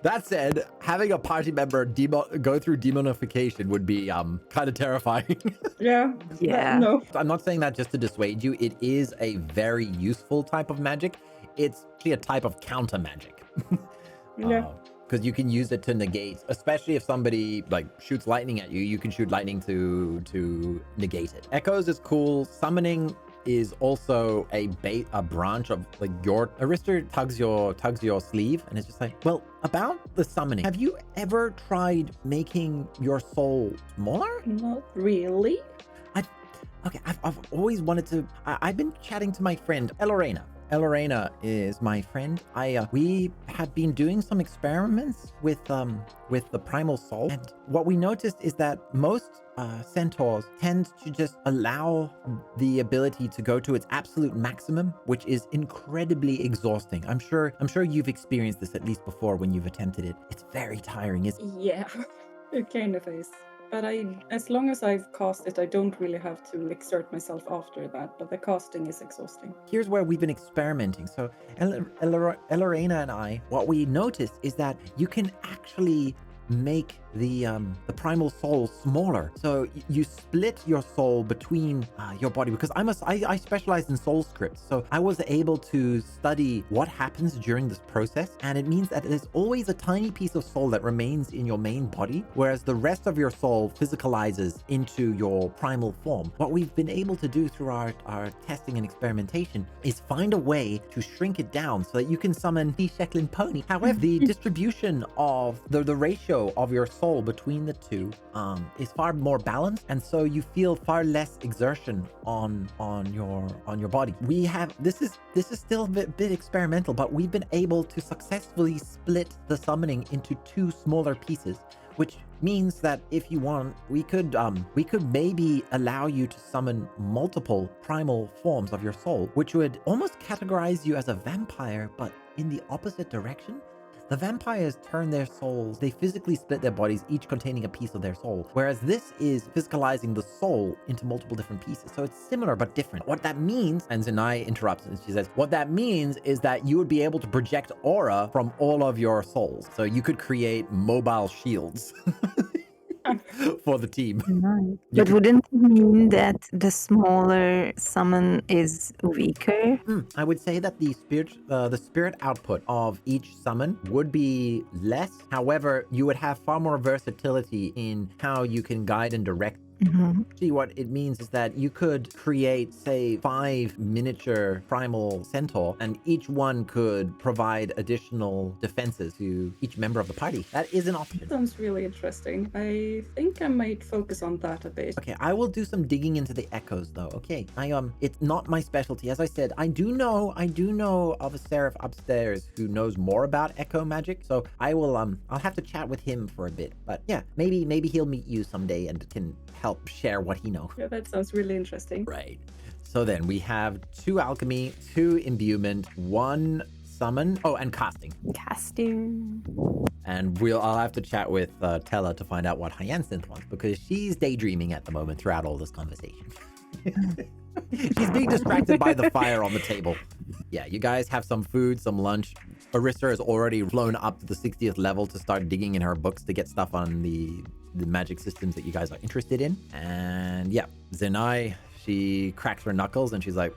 That said, having a party member go through demonification would be kind of terrifying. Yeah. Yeah. No. I'm not saying that just to dissuade you. It is a very useful type of magic. It's actually a type of counter magic. Yeah. Because you can use it to negate, especially if somebody like shoots lightning at you, you can shoot lightning to negate it. Echoes is cool. Summoning is also a branch of like your Arista tugs your sleeve and it's just like, well, about the summoning, have you ever tried making your soul smaller? Not really. I've always wanted to. I've been chatting to my friend Elorena. Elorena is my friend. We have been doing some experiments with the primal soul, and what we noticed is that most centaurs tend to just allow the ability to go to its absolute maximum, which is incredibly exhausting. I'm sure you've experienced this at least before when you've attempted it. It's very tiring, isn't it? Yeah, it kind of is. But as long as I've cast it, I don't really have to exert myself after that. But the casting is exhausting. Here's where we've been experimenting. So Elorena and I, what we noticed is that you can actually make the primal soul smaller. So you split your soul between your body, because I specialize in soul scripts. So I was able to study what happens during this process. And it means that there's always a tiny piece of soul that remains in your main body, whereas the rest of your soul physicalizes into your primal form. What we've been able to do through our testing and experimentation is find a way to shrink it down so that you can summon the Iclyn pony. However, the distribution of the ratio of your soul between the two is far more balanced, and so you feel far less exertion on your body. We have this is still a bit experimental, but we've been able to successfully split the summoning into two smaller pieces, which means that if you want, we could maybe allow you to summon multiple primal forms of your soul, which would almost categorize you as a vampire, but in the opposite direction. The vampires turn their souls, they physically split their bodies, each containing a piece of their soul, whereas this is physicalizing the soul into multiple different pieces. So it's similar but different. What that means, and Zenai interrupts and she says, what that means is that you would be able to project aura from all of your souls. So you could create mobile shields. For the team. Nice. But wouldn't it mean that the smaller summon is weaker? I would say that the spirit output of each summon would be less. However, you would have far more versatility in how you can guide and direct. See, what it means is that you could create, say, 5 miniature primal centaur, and each one could provide additional defenses to each member of the party. That is an option. Sounds really interesting. I think I might focus on that a bit. Okay, I will do some digging into the echoes though. Okay, it's not my specialty. As I said, I do know of a seraph upstairs who knows more about echo magic. So I will I'll have to chat with him for a bit. But yeah, maybe he'll meet you someday and can help share what he knows. Yeah, that sounds really interesting. Right. So then we have 2 alchemy, 2 imbuement, 1 summon. Oh, and casting. Casting. And I'll have to chat with Tella to find out what Hyacinth wants, because she's daydreaming at the moment throughout all this conversation. She's being distracted by the fire on the table. Yeah, you guys have some food, some lunch. Arista has already flown up to the 60th level to start digging in her books to get stuff on the magic systems that you guys are interested in. And yeah, Zenai, she cracks her knuckles and she's like,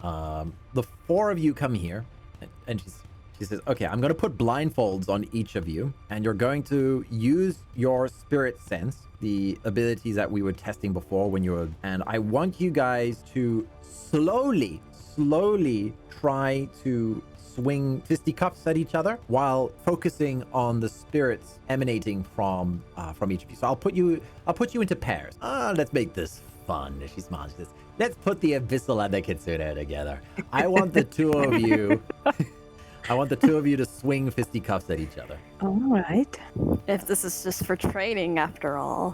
the 4 of you come here, and she says, okay, I'm going to put blindfolds on each of you, and you're going to use your spirit sense, the abilities that we were testing before and I want you guys to slowly try to swing fisticuffs at each other while focusing on the spirits emanating from each of you. So I'll put you into pairs. Let's make this fun. She smiles. She says, let's put the abyssal and the Kitsune together. I want the two of you to swing fisticuffs at each other. All right. If this is just for training after all.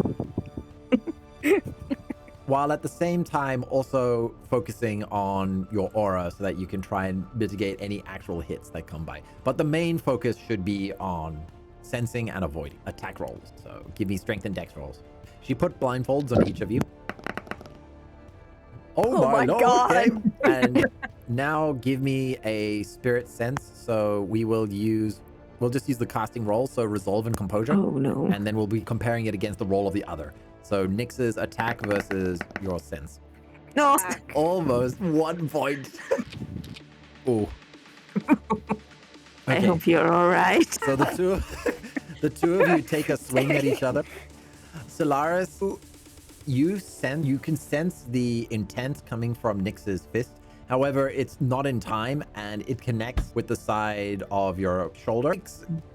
While at the same time also focusing on your aura so that you can try and mitigate any actual hits that come by. But the main focus should be on sensing and avoiding attack rolls. So give me strength and dex rolls. She put blindfolds on each of you. Oh my Lord. God. Okay. And now give me a spirit sense. So we'll just use the casting roll. So resolve and composure. Oh no. And then we'll be comparing it against the roll of the other. So Nyx's attack versus your sense. No. Almost 1 point. Oh. I hope you're all right. So the two of you take a swing at each other. Sylaris, you can sense the intent coming from Nyx's fist. However, it's not in time, and it connects with the side of your shoulder.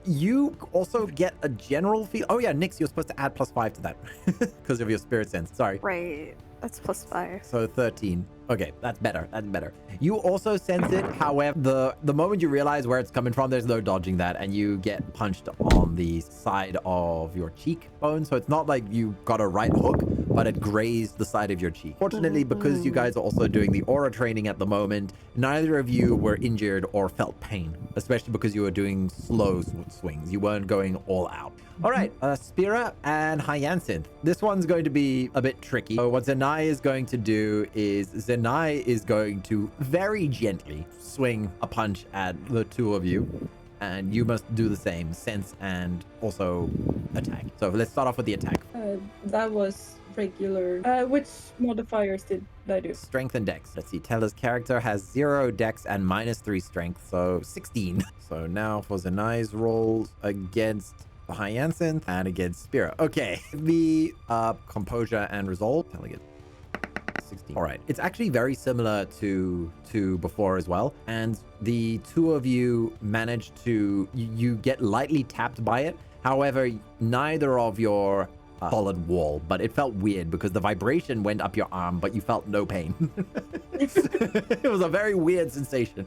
You also get a general feel. Oh yeah, Nyx, you're supposed to add +5 to that because of your spirit sense. Sorry. Right. That's +5. So 13. Okay, that's better. That's better. You also sense it. However, the moment you realize where it's coming from, there's no dodging that, and you get punched on the side of your cheekbone. So it's not like you got a right hook, but it grazed the side of your cheek. Fortunately, because you guys are also doing the aura training at the moment, neither of you were injured or felt pain, especially because you were doing slow swings. You weren't going all out. All right, Spira and Hyacinth. This one's going to be a bit tricky. So what Zenai is going to do is Zenai is going to very gently swing a punch at the two of you. and you must do the same, sense and also attack. So let's start off with the attack. That was regular. Which modifiers did I do? Strength and dex. Let's see, Tella's character has 0 dex and -3 strength, so 16. So now for Zenai's rolls against Hyacinth and against Spira. Okay, give me composure and resolve. Tella gets 16. All right, it's actually very similar to before as well, and the two of you manage to you get lightly tapped by it. However, neither of your solid wall, but it felt weird because the vibration went up your arm, but you felt no pain. It was a very weird sensation,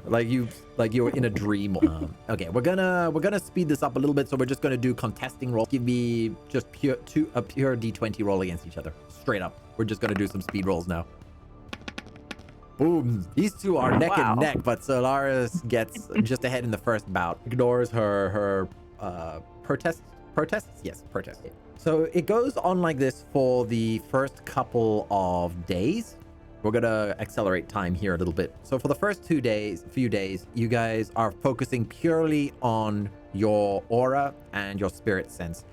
like you were in a dream. Okay, we're gonna speed this up a little bit, so we're just gonna do contesting rolls. Give me just a pure d20 roll against each other, straight up. We're just gonna do some speed rolls now. Boom. These two are neck and neck, but Sylaris gets just ahead in the first bout. Ignores her protests. Yes, protests. So it goes on like this for the first couple of days. We're gonna accelerate time here a little bit. So for the first few days, you guys are focusing purely on your aura and your spirit sense.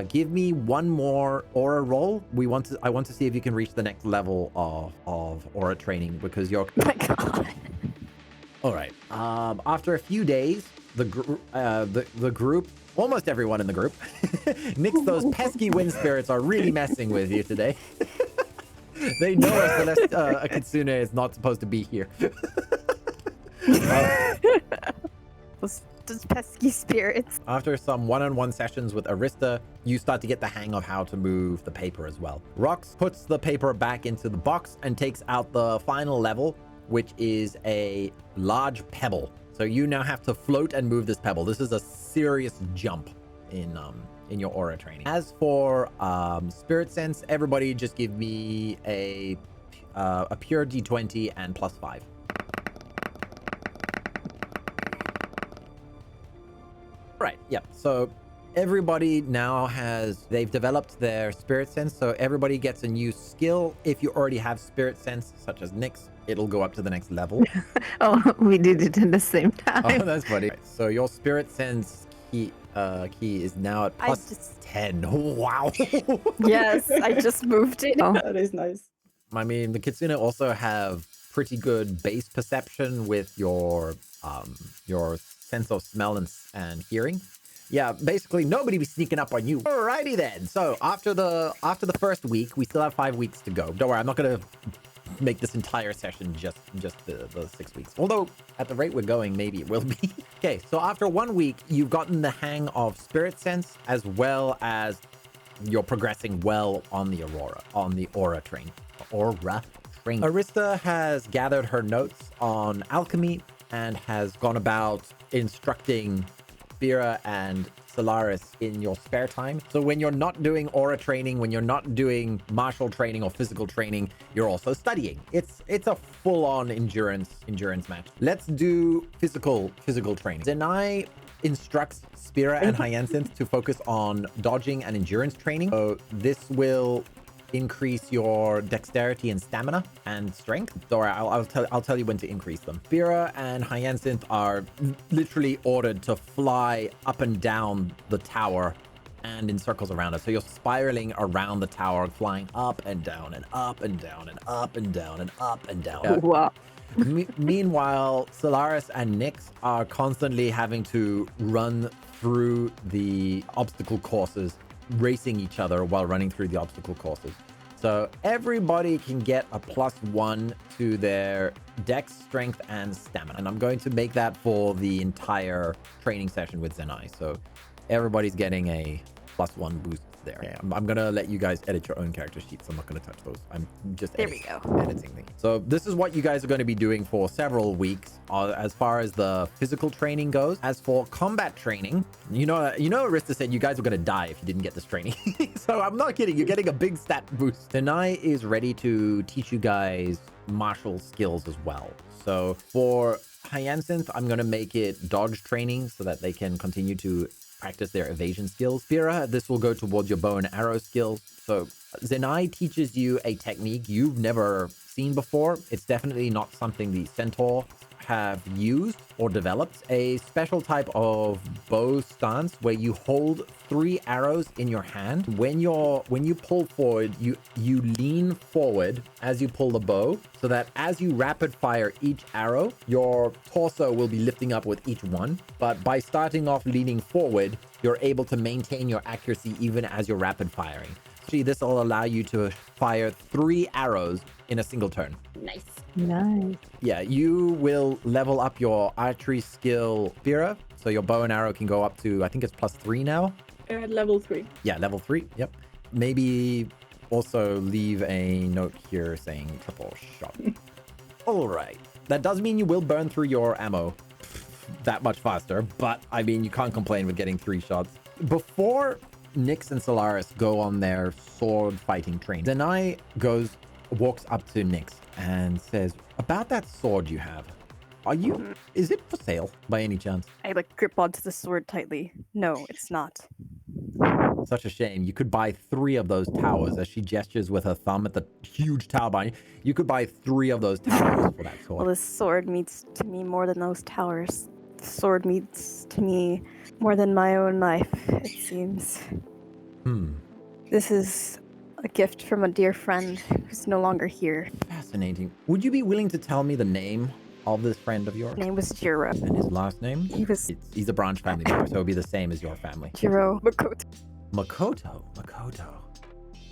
Give me one more aura roll. I want to see if you can reach the next level of aura training, because you're Oh my god. all right. After a few days, the group, almost everyone in the group, Nix, those pesky wind spirits are really messing with you today. They know a Kitsune is not supposed to be here. Those pesky spirits. After some one-on-one sessions with Arista, you start to get the hang of how to move the paper as well. Rox puts the paper back into the box and takes out the final level, which is a large pebble. So you now have to float and move this pebble. This is a serious jump in your aura training. As for spirit sense, everybody just give me a pure d20 and +5. Right, yep. So everybody now they've developed their spirit sense, so everybody gets a new skill. If you already have spirit sense, such as Nix, it'll go up to the next level. Oh, we did it at the same time. Oh, that's funny. So your spirit sense key is now at +10. Wow. Yes, I just moved it. Oh. That is nice. I mean, the Kitsune also have pretty good base perception with your sense of smell and hearing. Yeah, basically nobody be sneaking up on you. Alrighty then. So after the first week, we still have 5 weeks to go. Don't worry, I'm not gonna make this entire session just the 6 weeks. Although at the rate we're going, maybe it will be. Okay, so after 1 week, you've gotten the hang of spirit sense, as well as you're progressing well on the aura training. Arista has gathered her notes on alchemy and has gone about instructing Spira and Sylaris in your spare time. So when you're not doing aura training, when you're not doing martial training or physical training, you're also studying. It's a full-on endurance match. Let's do physical training. Zenai instructs Spira and Hyacinth to focus on dodging and endurance training. So this will increase your dexterity and stamina and strength. So I'll tell you when to increase them. Spira and Hyacinth are literally ordered to fly up and down the tower and in circles around it. So you're spiraling around the tower, flying up and down and up and down and up and down and up and down. Wow. Meanwhile, Sylaris and Nix are constantly having to run through the obstacle courses, racing each other while running through the obstacle courses. So everybody can get a +1 to their dex, strength, and stamina. And I'm going to make that for the entire training session with Zenai. So everybody's getting a +1 boost there. Okay, I'm going to let you guys edit your own character sheets. I'm not going to touch those. I'm just editing things. So this is what you guys are going to be doing for several weeks as far as the physical training goes. As for combat training, you know, Arista said you guys were going to die if you didn't get this training. So I'm not kidding. You're getting a big stat boost. Zenai is ready to teach you guys martial skills as well. So for Hyacinth, I'm going to make it dodge training so that they can continue to practice their evasion skills. Spira, this will go towards your bow and arrow skills. So Zenai teaches you a technique you've never seen before. It's definitely not something the centaur, have used or developed a special type of bow stance where you hold 3 arrows in your hand. When you pull forward, you lean forward as you pull the bow, so that as you rapid fire each arrow, your torso will be lifting up with each one. But by starting off leaning forward, you're able to maintain your accuracy even as you're rapid firing. See, this will allow you to fire 3 arrows in a single turn. Nice. Nice. Yeah, you will level up your archery skill, Spira. So your bow and arrow can go up to, I think it's +3 now. Level 3. Yeah, level 3. Yep. Maybe also leave a note here saying triple shot. All right. That does mean you will burn through your ammo that much faster, but I mean, you can't complain with getting 3 shots. Before Nyx and Sylaris go on their sword fighting train, Zenai walks up to Nyx and says, about that sword you have, is it for sale by any chance? I grip onto the sword tightly. No, it's not. Such a shame. You could buy 3 of those towers, as she gestures with her thumb at the huge tower behind you. You could buy 3 of those towers for that sword. Well, this sword means to me more than those towers. The sword means to me more than my own life, it seems. This is a gift from a dear friend who's no longer here. Fascinating. Would you be willing to tell me the name of this friend of yours? His name was Jiro. And his last name? He's a branch family member, so it'll be the same as your family. Jiro Makoto. Makoto.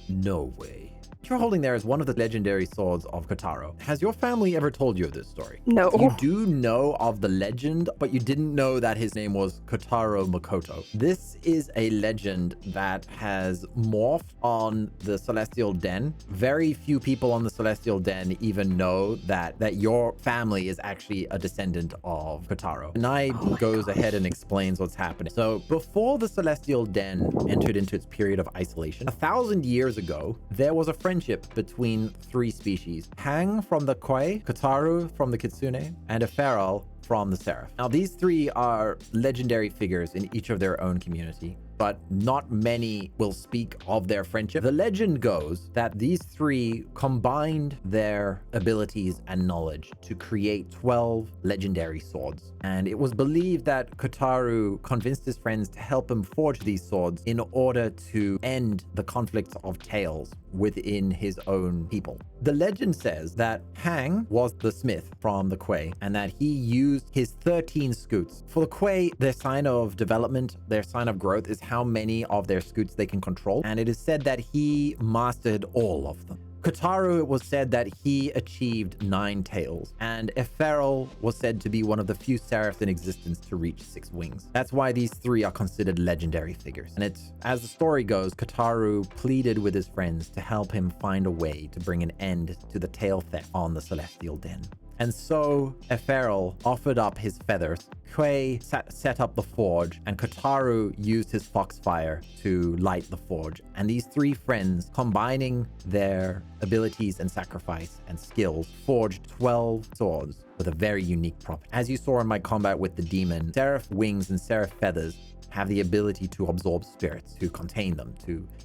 No way. What you're holding there is one of the legendary swords of Kotaro. Has your family ever told you this story? No. You do know of the legend, but you didn't know that his name was Kotaro Makoto. This is a legend that has morphed on the Celestial Den. Very few people on the Celestial Den even know that your family is actually a descendant of Kotaro. Zenai goes ahead and explains what's happening. So before the Celestial Den entered into its period of isolation, 1,000 years ago, there was a friendship between 3 species: Hang from the Kwai, Kotaro from the Kitsune, and Eferal from the Seraph. Now, these 3 are legendary figures in each of their own community, but not many will speak of their friendship. The legend goes that these 3 combined their abilities and knowledge to create 12 legendary swords. And it was believed that Kotaro convinced his friends to help him forge these swords in order to end the conflicts of tales within his own people. The legend says that Hang was the smith from the Kwai, and that he used his 13 scoots. For the Kwai, their sign of development, their sign of growth is how many of their scoots they can control, and it is said that he mastered all of them. Kotaro, it was said that he achieved 9 tails, and Eferal was said to be one of the few seraphs in existence to reach 6 wings. That's why these 3 are considered legendary figures. And it's, as the story goes, Kotaro pleaded with his friends to help him find a way to bring an end to the tail theft on the Celestial Den. And so Eferal offered up his feathers, Kwai set up the forge, and Kotaro used his foxfire to light the forge. And these 3 friends, combining their abilities and sacrifice and skills, forged 12 swords with a very unique property. As you saw in my combat with the demon, seraph wings and seraph feathers have the ability to absorb spirits, to contain them.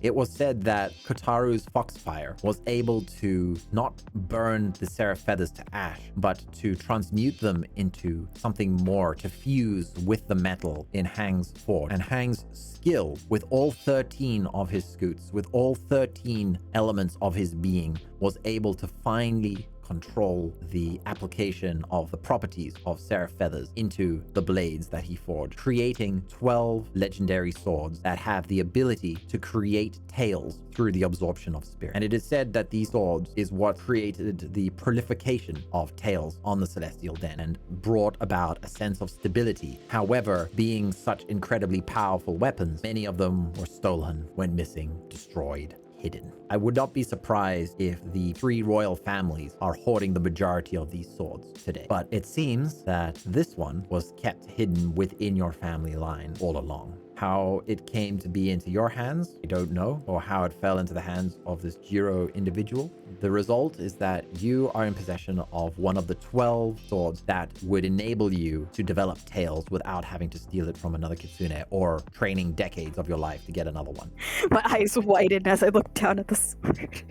It was said that Kotaru's foxfire was able to not burn the seraph feathers to ash, but to transmute them into something more, to fuse with the metal in Hang's forge. And Hang's skill, with all 13 of his scoots, with all 13 elements of his being, was able to finally control the application of the properties of seraph feathers into the blades that he forged, creating 12 legendary swords that have the ability to create tails through the absorption of spirit. And it is said that these swords is what created the proliferation of tails on the Celestial Den and brought about a sense of stability. However, being such incredibly powerful weapons, many of them were stolen, went missing, destroyed, hidden. I would not be surprised if the 3 royal families are hoarding the majority of these swords today. But it seems that this one was kept hidden within your family line all along. How it came to be into your hands, I don't know, or how it fell into the hands of this Jiro individual. The result is that you are in possession of one of the 12 swords that would enable you to develop tails without having to steal it from another Kitsune or training decades of your life to get another one. My eyes widen as I look down at the sword.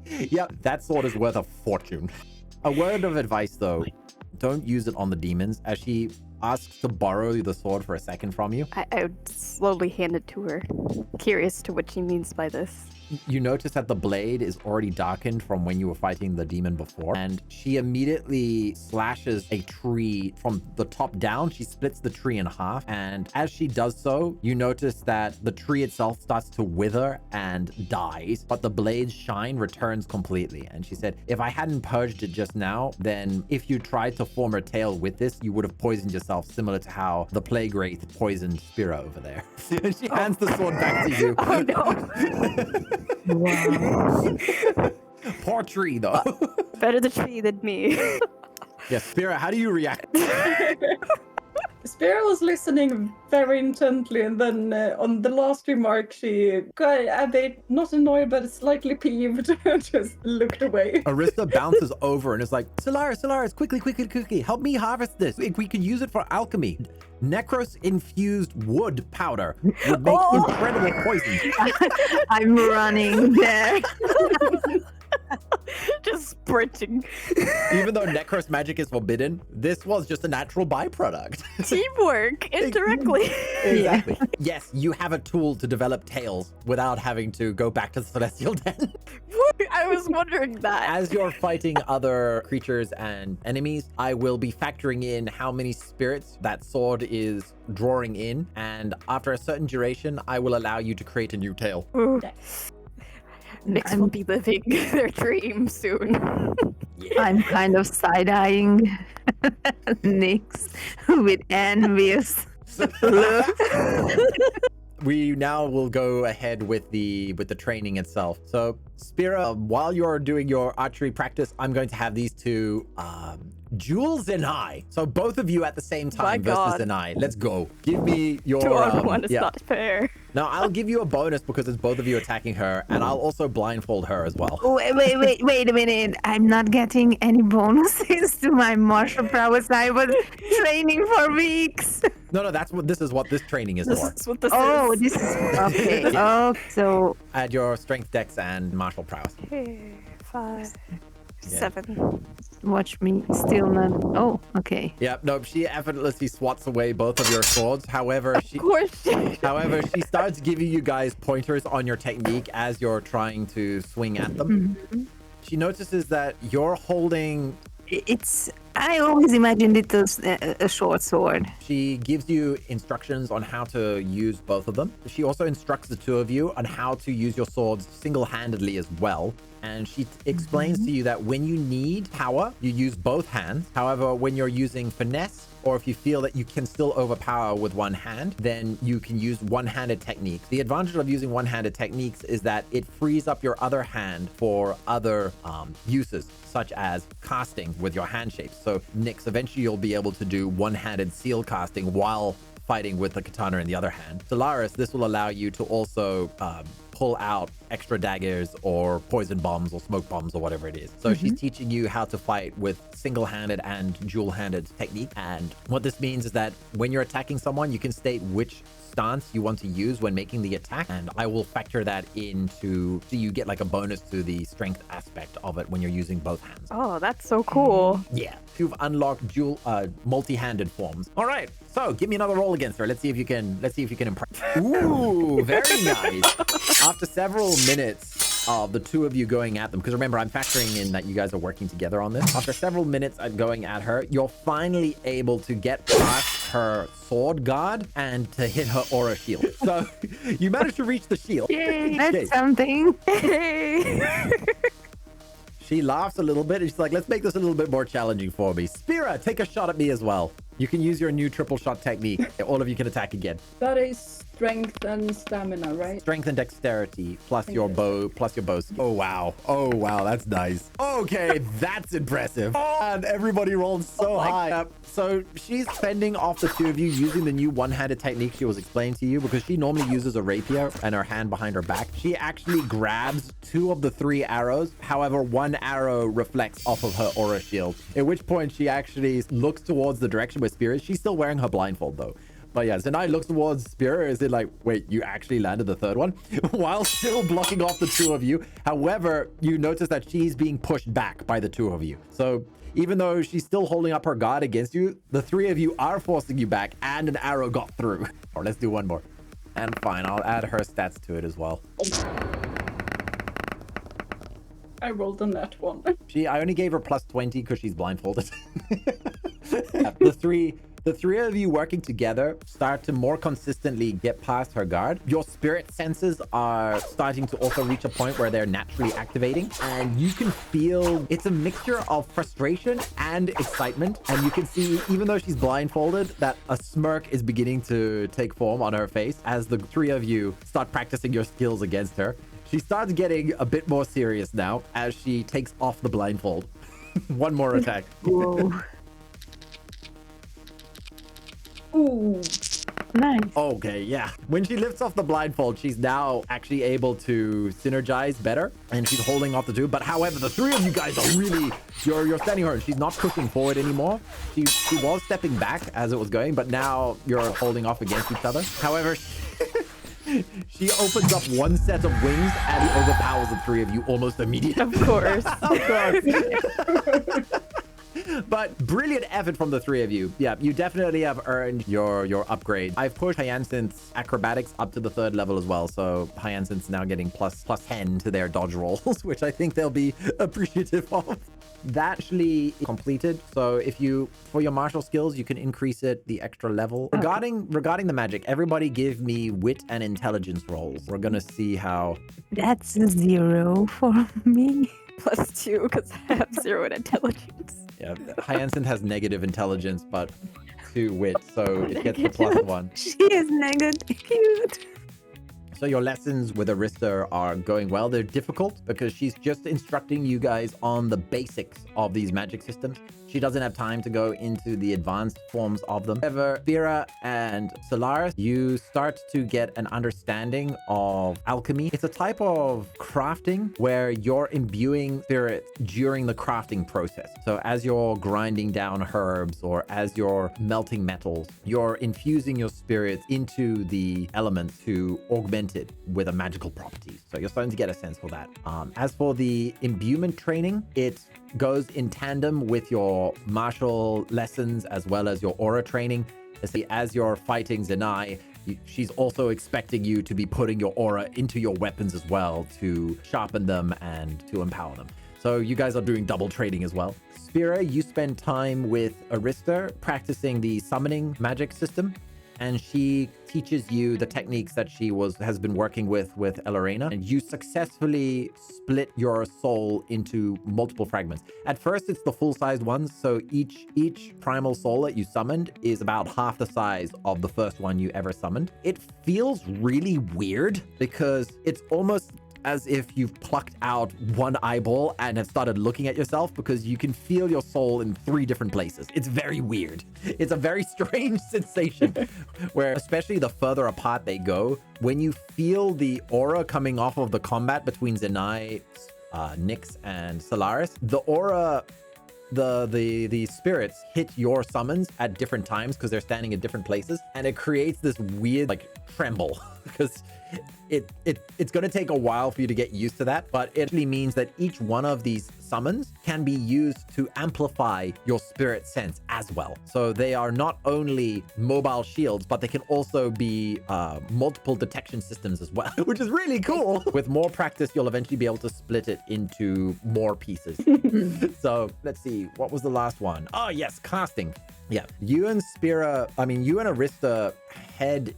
Yeah, that sword is worth a fortune. A word of advice, though. don't use it on the demons. As she asks to borrow the sword for a second from you, I would slowly hand it to her, curious to what she means by this. you notice that the blade is already darkened from when you were fighting the demon before, and she immediately slashes a tree from the top down. She splits the tree in half, and as she does so, you notice that the tree itself starts to wither and dies, but the blade's shine returns completely. And she said, if I hadn't purged it just now, then if you tried to form a tail with this, you would have poisoned yourself, similar to how the plague wraith poisoned Spira over there. She hands the sword back to you. Oh no. Wow. Poor tree, though. Better the tree than me. Yes, Spira, how do you react? Spira was listening very intently, and then on the last remark, she got a bit, not annoyed, but slightly peeved, just looked away. Arista bounces over and is like, Sylaris, quickly, help me harvest this. We could use it for alchemy. Necros-infused wood powder would make incredible poison. I'm running there. Just sprinting. Even though Necros magic is forbidden, this was just a natural byproduct. Teamwork, indirectly. Exactly. Yes, you have a tool to develop tails without having to go back to the Celestial Den. I was wondering that. As you're fighting other creatures and enemies, I will be factoring in how many spirits that sword is drawing in, and after a certain duration, I will allow you to create a new tail. Ooh. Nyx will be living their dream soon. I'm kind of side-eyeing Nyx with envious look. We now will go ahead with the training itself. So Spira, while you're doing your archery practice, I'm going to have these two duel Zenai. So both of you at the same time versus Zenai. Let's go. Give me your 2-on-1 is not fair. Now I'll give you a bonus because it's both of you attacking her, and I'll also blindfold her as well. Wait a minute. I'm not getting any bonuses to my martial prowess. I was training for weeks. No, this is what this training is for. This is what this Oh, is. this is okay. Oh, so Add your strength, dex, and martial prowess. Okay, 5, Yeah. 7. watch me still not. Oh, okay. Yep, nope, she effortlessly swats away both of your swords. However, Of course. she starts giving you guys pointers on your technique as you're trying to swing at them. Mhm. She notices that you're holding... I always imagined it as a short sword. She gives you instructions on how to use both of them. She also instructs the two of you on how to use your swords single-handedly as well. And she explains to you that when you need power, you use both hands. However, when you're using finesse, or if you feel that you can still overpower with one hand, then you can use one-handed techniques. The advantage of using one-handed techniques is that it frees up your other hand for other uses, such as casting with your hand shapes. So Nyx, eventually you'll be able to do one-handed seal casting while fighting with the katana in the other hand. Sylaris, this will allow you to also pull out extra daggers or poison bombs or smoke bombs or whatever it is. So she's teaching you how to fight with single-handed and dual-handed technique. And what this means is that when you're attacking someone, you can state which stance you want to use when making the attack, and I will factor that into, so you get like a bonus to the strength aspect of it when you're using both hands. Oh, that's so cool. Yeah, you've unlocked dual multi-handed forms. All right, so give me another roll against her. Let's see if you can impress. Ooh, very nice. After several minutes of the two of you going at them, because remember, I'm factoring in that you guys are working together on this. After several minutes at going at her, you're finally able to get past her sword guard and to hit her aura shield. So you managed to reach the shield. Yay, that's something. She laughs a little bit and she's like, let's make this a little bit more challenging for me. Spira, take a shot at me as well. You can use your new triple shot technique. All of you can attack again. That is strength and stamina, right? Strength and dexterity plus your bow skill. Oh wow, that's nice. Okay, that's impressive. And everybody rolled so high. So she's fending off the two of you using the new one-handed technique she was explaining to you, because she normally uses a rapier and her hand behind her back. She actually grabs 2 of the 3 arrows. However, 1 arrow reflects off of her aura shield, at which point she actually looks towards the direction where Spira is. She's still wearing her blindfold though. But yeah, Zenai looks towards Spira. Is it like, wait, you actually landed the third one? While still blocking off the two of you. However, you notice that she's being pushed back by the two of you. So even though she's still holding up her guard against you, the three of you are forcing you back, and an arrow got through. Or let's do one more. And fine, I'll add her stats to it as well. I rolled on that one. I only gave her plus 20 because she's blindfolded. The three of you working together start to more consistently get past her guard. Your spirit senses are starting to also reach a point where they're naturally activating, and you can feel it's a mixture of frustration and excitement. And you can see, even though she's blindfolded, that a smirk is beginning to take form on her face as the three of you start practicing your skills against her. She starts getting a bit more serious now as she takes off the blindfold. One more attack. Whoa. Ooh. Nice. Okay, yeah. When she lifts off the blindfold, she's now actually able to synergize better, and she's holding off the two. But however, the three of you guys are really, you're standing her. She's not pushing forward anymore. She was stepping back as it was going, but now you're holding off against each other. However, she opens up one set of wings and overpowers the three of you almost immediately. Of course. Of course. But brilliant effort from the three of you. Yeah, you definitely have earned your upgrade. I've pushed Hyacinth's acrobatics up to the 3rd level as well, so Hyacinth's now getting plus 10 to their dodge rolls, which I think they'll be appreciative of. That actually completed. So if you, for your martial skills, you can increase it the extra level. Regarding the magic, everybody give me wit and intelligence rolls. We're gonna see how. That's 0 for me. +2 because I have 0 in intelligence. Yeah, Hyacinth has negative intelligence, but 2 wit, so it gets the +1. She is negative. So your lessons with Arista are going well. They're difficult because she's just instructing you guys on the basics of these magic systems. She doesn't have time to go into the advanced forms of them. However, Spira and Sylaris, you start to get an understanding of alchemy. It's a type of crafting where you're imbuing spirit during the crafting process. So as you're grinding down herbs or as you're melting metals, you're infusing your spirits into the element to augment it with a magical property. So you're starting to get a sense for that. As for the imbuement training, it goes in tandem with your martial lessons as well as your aura training. As you're fighting Zenai, she's also expecting you to be putting your aura into your weapons as well to sharpen them and to empower them. So you guys are doing double training as well. Spira, you spend time with Arista practicing the summoning magic system, and she teaches you the techniques that she has been working with Elorena, and you successfully split your soul into multiple fragments. At first, it's the full-sized ones, so each primal soul that you summoned is about half the size of the first one you ever summoned. It feels really weird because it's almost as if you've plucked out one eyeball and have started looking at yourself, because you can feel your soul in 3 different places. It's very weird. It's a very strange sensation where, especially the further apart they go, when you feel the aura coming off of the combat between Zenai, Nyx, and Sylaris, the aura, the spirits hit your summons at different times because they're standing at different places, and it creates this weird tremble because it's going to take a while for you to get used to that, but it actually means that each one of these summons can be used to amplify your spirit sense as well. So they are not only mobile shields, but they can also be multiple detection systems as well, which is really cool. With more practice, you'll eventually be able to split it into more pieces. So let's see, what was the last one? Oh yes, casting. Yeah, you and Arista head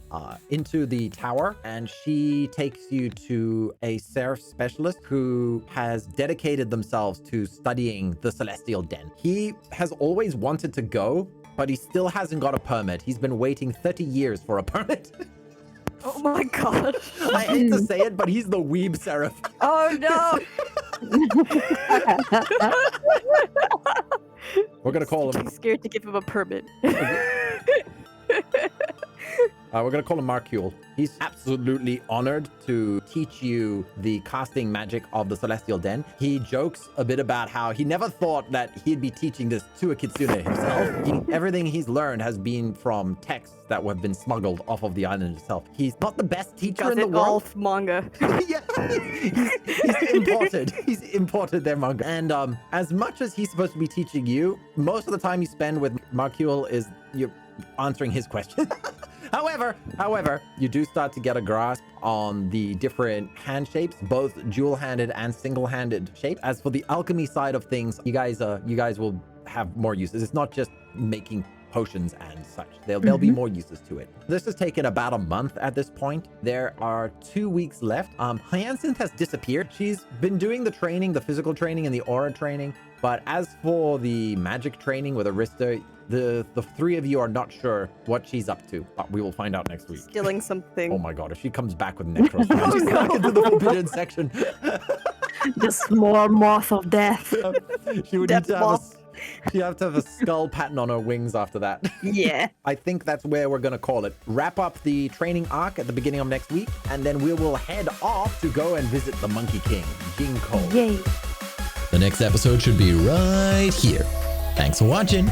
into the tower, and she takes you to a seraph specialist who has dedicated themselves to studying the celestial den. He has always wanted to go, but he still hasn't got a permit. He's been waiting 30 years for a permit. Oh my god. I hate to say it, but he's the weeb seraph. Oh no. We're gonna call him. Too scared to give him a permit. We're going to call him Marcule. He's absolutely honored to teach you the casting magic of the Celestial Den. He jokes a bit about how he never thought that he'd be teaching this to a Kitsune himself. Everything he's learned has been from texts that have been smuggled off of the island itself. He's not the best teacher in the world. Manga. Yeah, he's imported their manga. And as much as he's supposed to be teaching you, most of the time you spend with Marcule is you're answering his question. However, you do start to get a grasp on the different hand shapes, both dual-handed and single-handed shapes. As for the alchemy side of things, you guys will have more uses. It's not just making potions and such. There'll be more uses to it. This has taken about a month at this point. There are 2 weeks left. Hyacinth has disappeared. She's been doing the training, the physical training and the aura training. But as for the magic training with Arista, the three of you are not sure what she's up to, but we will find out next week. Stealing something. Oh my god, if she comes back with necros, she's back into the forbidden section. Just more moth of death. She would need to have a skull pattern on her wings after that. Yeah. I think that's where we're going to call it. Wrap up the training arc at the beginning of next week, and then we will head off to go and visit the Monkey King, Jinko. Yay. The next episode should be right here. Thanks for watching.